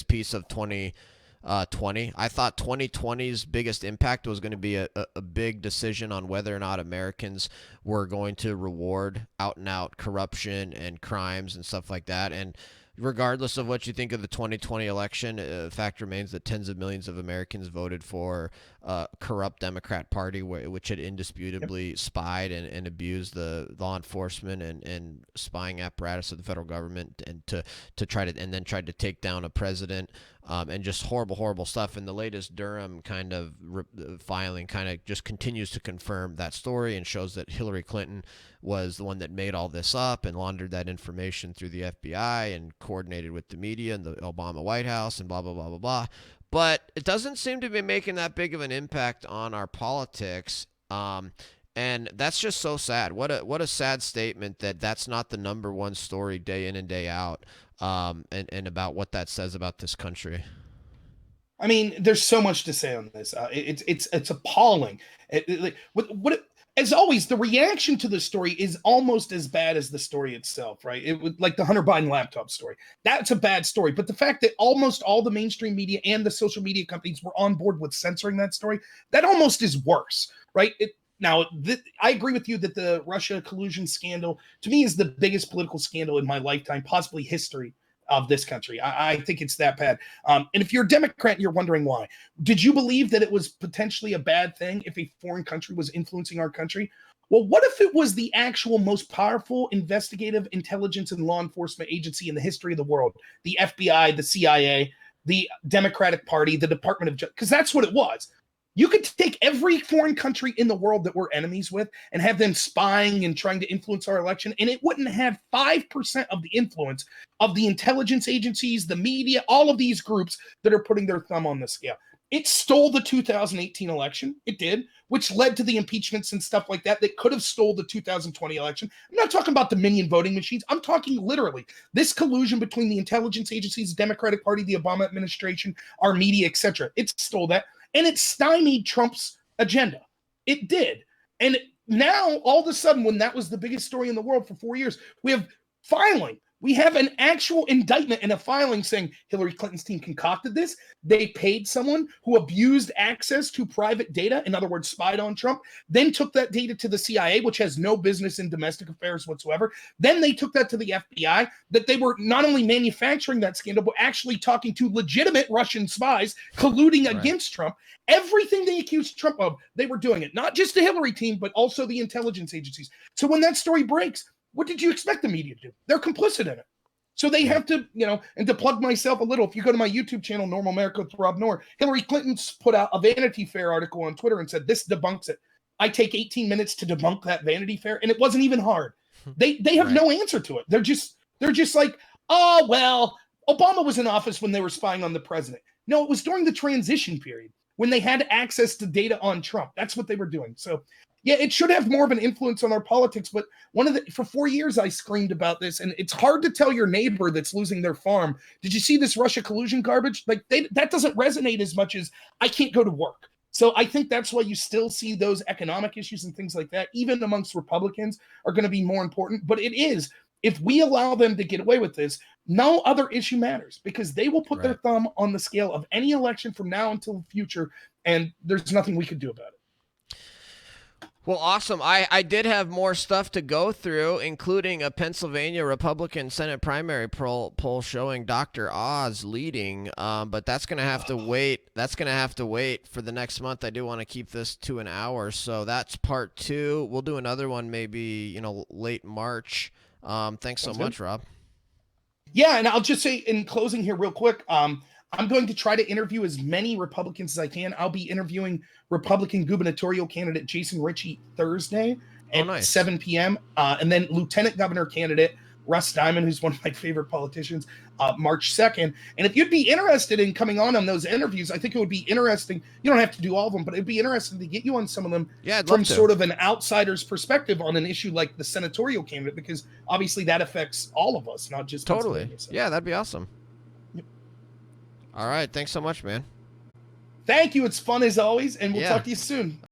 piece of 2020. I thought 2020's biggest impact was going to be a big decision on whether or not Americans were going to reward out and out corruption and crimes and stuff like that. And regardless of what you think of the 2020 election, the fact remains that tens of millions of Americans voted for a corrupt Democrat Party, which had indisputably spied and abused the law enforcement and spying apparatus of the federal government, and to try to and then tried to take down a president, and just horrible stuff. And the latest Durham kind of filing kind of just continues to confirm that story and shows that Hillary Clinton was the one that made all this up and laundered that information through the FBI and coordinated with the media and the Obama White House and blah, blah, blah, blah, blah. But it doesn't seem to be making that big of an impact on our politics. And that's just so sad. What a sad statement that's not the number one story day in and day out, and about what that says about this country. I mean, there's so much to say on this. It's appalling. As always, the reaction to the story is almost as bad as the story itself, right? It was like the Hunter Biden laptop story. That's a bad story. But the fact that almost all the mainstream media and the social media companies were on board with censoring that story, that almost is worse, right? I agree with you that the Russia collusion scandal, to me, is the biggest political scandal in my lifetime, possibly history of this country. I think it's that bad. And if you're a Democrat and you're wondering why, did you believe that it was potentially a bad thing if a foreign country was influencing our country? Well, what if it was the actual most powerful investigative intelligence and law enforcement agency in the history of the world? The FBI, the CIA, the Democratic Party, the Department of Justice, because that's what it was. You could take every foreign country in the world that we're enemies with and have them spying and trying to influence our election, and it wouldn't have 5% of the influence of the intelligence agencies, the media, all of these groups that are putting their thumb on the scale. It stole the 2018 election. It did, which led to the impeachments and stuff like that could have stole the 2020 election. I'm not talking about Dominion voting machines. I'm talking literally this collusion between the intelligence agencies, the Democratic Party, the Obama administration, our media, etc. It stole that. And it stymied Trump's agenda. It did. And now, all of a sudden, when that was the biggest story in the world for 4 years, we have filing. We have an actual indictment and a filing saying Hillary Clinton's team concocted this. They paid someone who abused access to private data, in other words, spied on Trump, then took that data to the CIA, which has no business in domestic affairs whatsoever. Then they took that to the FBI, that they were not only manufacturing that scandal, but actually talking to legitimate Russian spies colluding against Trump. Everything they accused Trump of, they were doing it. Not just the Hillary team, but also the intelligence agencies. So when that story breaks, what did you expect the media to do? They're complicit in it. So they have to, and to plug myself a little, if you go to my YouTube channel, Normal America with Rob Noerr, Hillary Clinton's put out a Vanity Fair article on Twitter and said, this debunks it. I take 18 minutes to debunk that Vanity Fair, and it wasn't even hard. They have no answer to it. They're just like, oh, well, Obama was in office when they were spying on the president. No, it was during the transition period when they had access to data on Trump. That's what they were doing. So yeah, it should have more of an influence on our politics. But for 4 years, I screamed about this, and it's hard to tell your neighbor that's losing their farm, did you see this Russia collusion garbage? Like that doesn't resonate as much as I can't go to work. So I think that's why you still see those economic issues and things like that, even amongst Republicans, are going to be more important. But it is, if we allow them to get away with this, no other issue matters, because they will put their thumb on the scale of any election from now until the future, and there's nothing we could do about it. Well, awesome. I did have more stuff to go through, including a Pennsylvania Republican Senate primary poll showing Dr. Oz leading, but that's going to have to wait. That's going to have to wait for the next month. I do want to keep this to an hour, so that's part 2. We'll do another one maybe, late March. Thanks so much, Rob. Yeah, and I'll just say in closing here real quick, I'm going to try to interview as many Republicans as I can. I'll be interviewing Republican gubernatorial candidate Jason Ritchie Thursday at 7 p.m. And then Lieutenant Governor candidate Russ Diamond, who's one of my favorite politicians, March 2nd. And if you'd be interested in coming on those interviews, I think it would be interesting. You don't have to do all of them, but it'd be interesting to get you on some of them from sort of an outsider's perspective on an issue like the senatorial candidate, because obviously that affects all of us, not just Totally. Yeah, that'd be awesome. All right. Thanks so much, man. Thank you. It's fun as always, and we'll talk to you soon.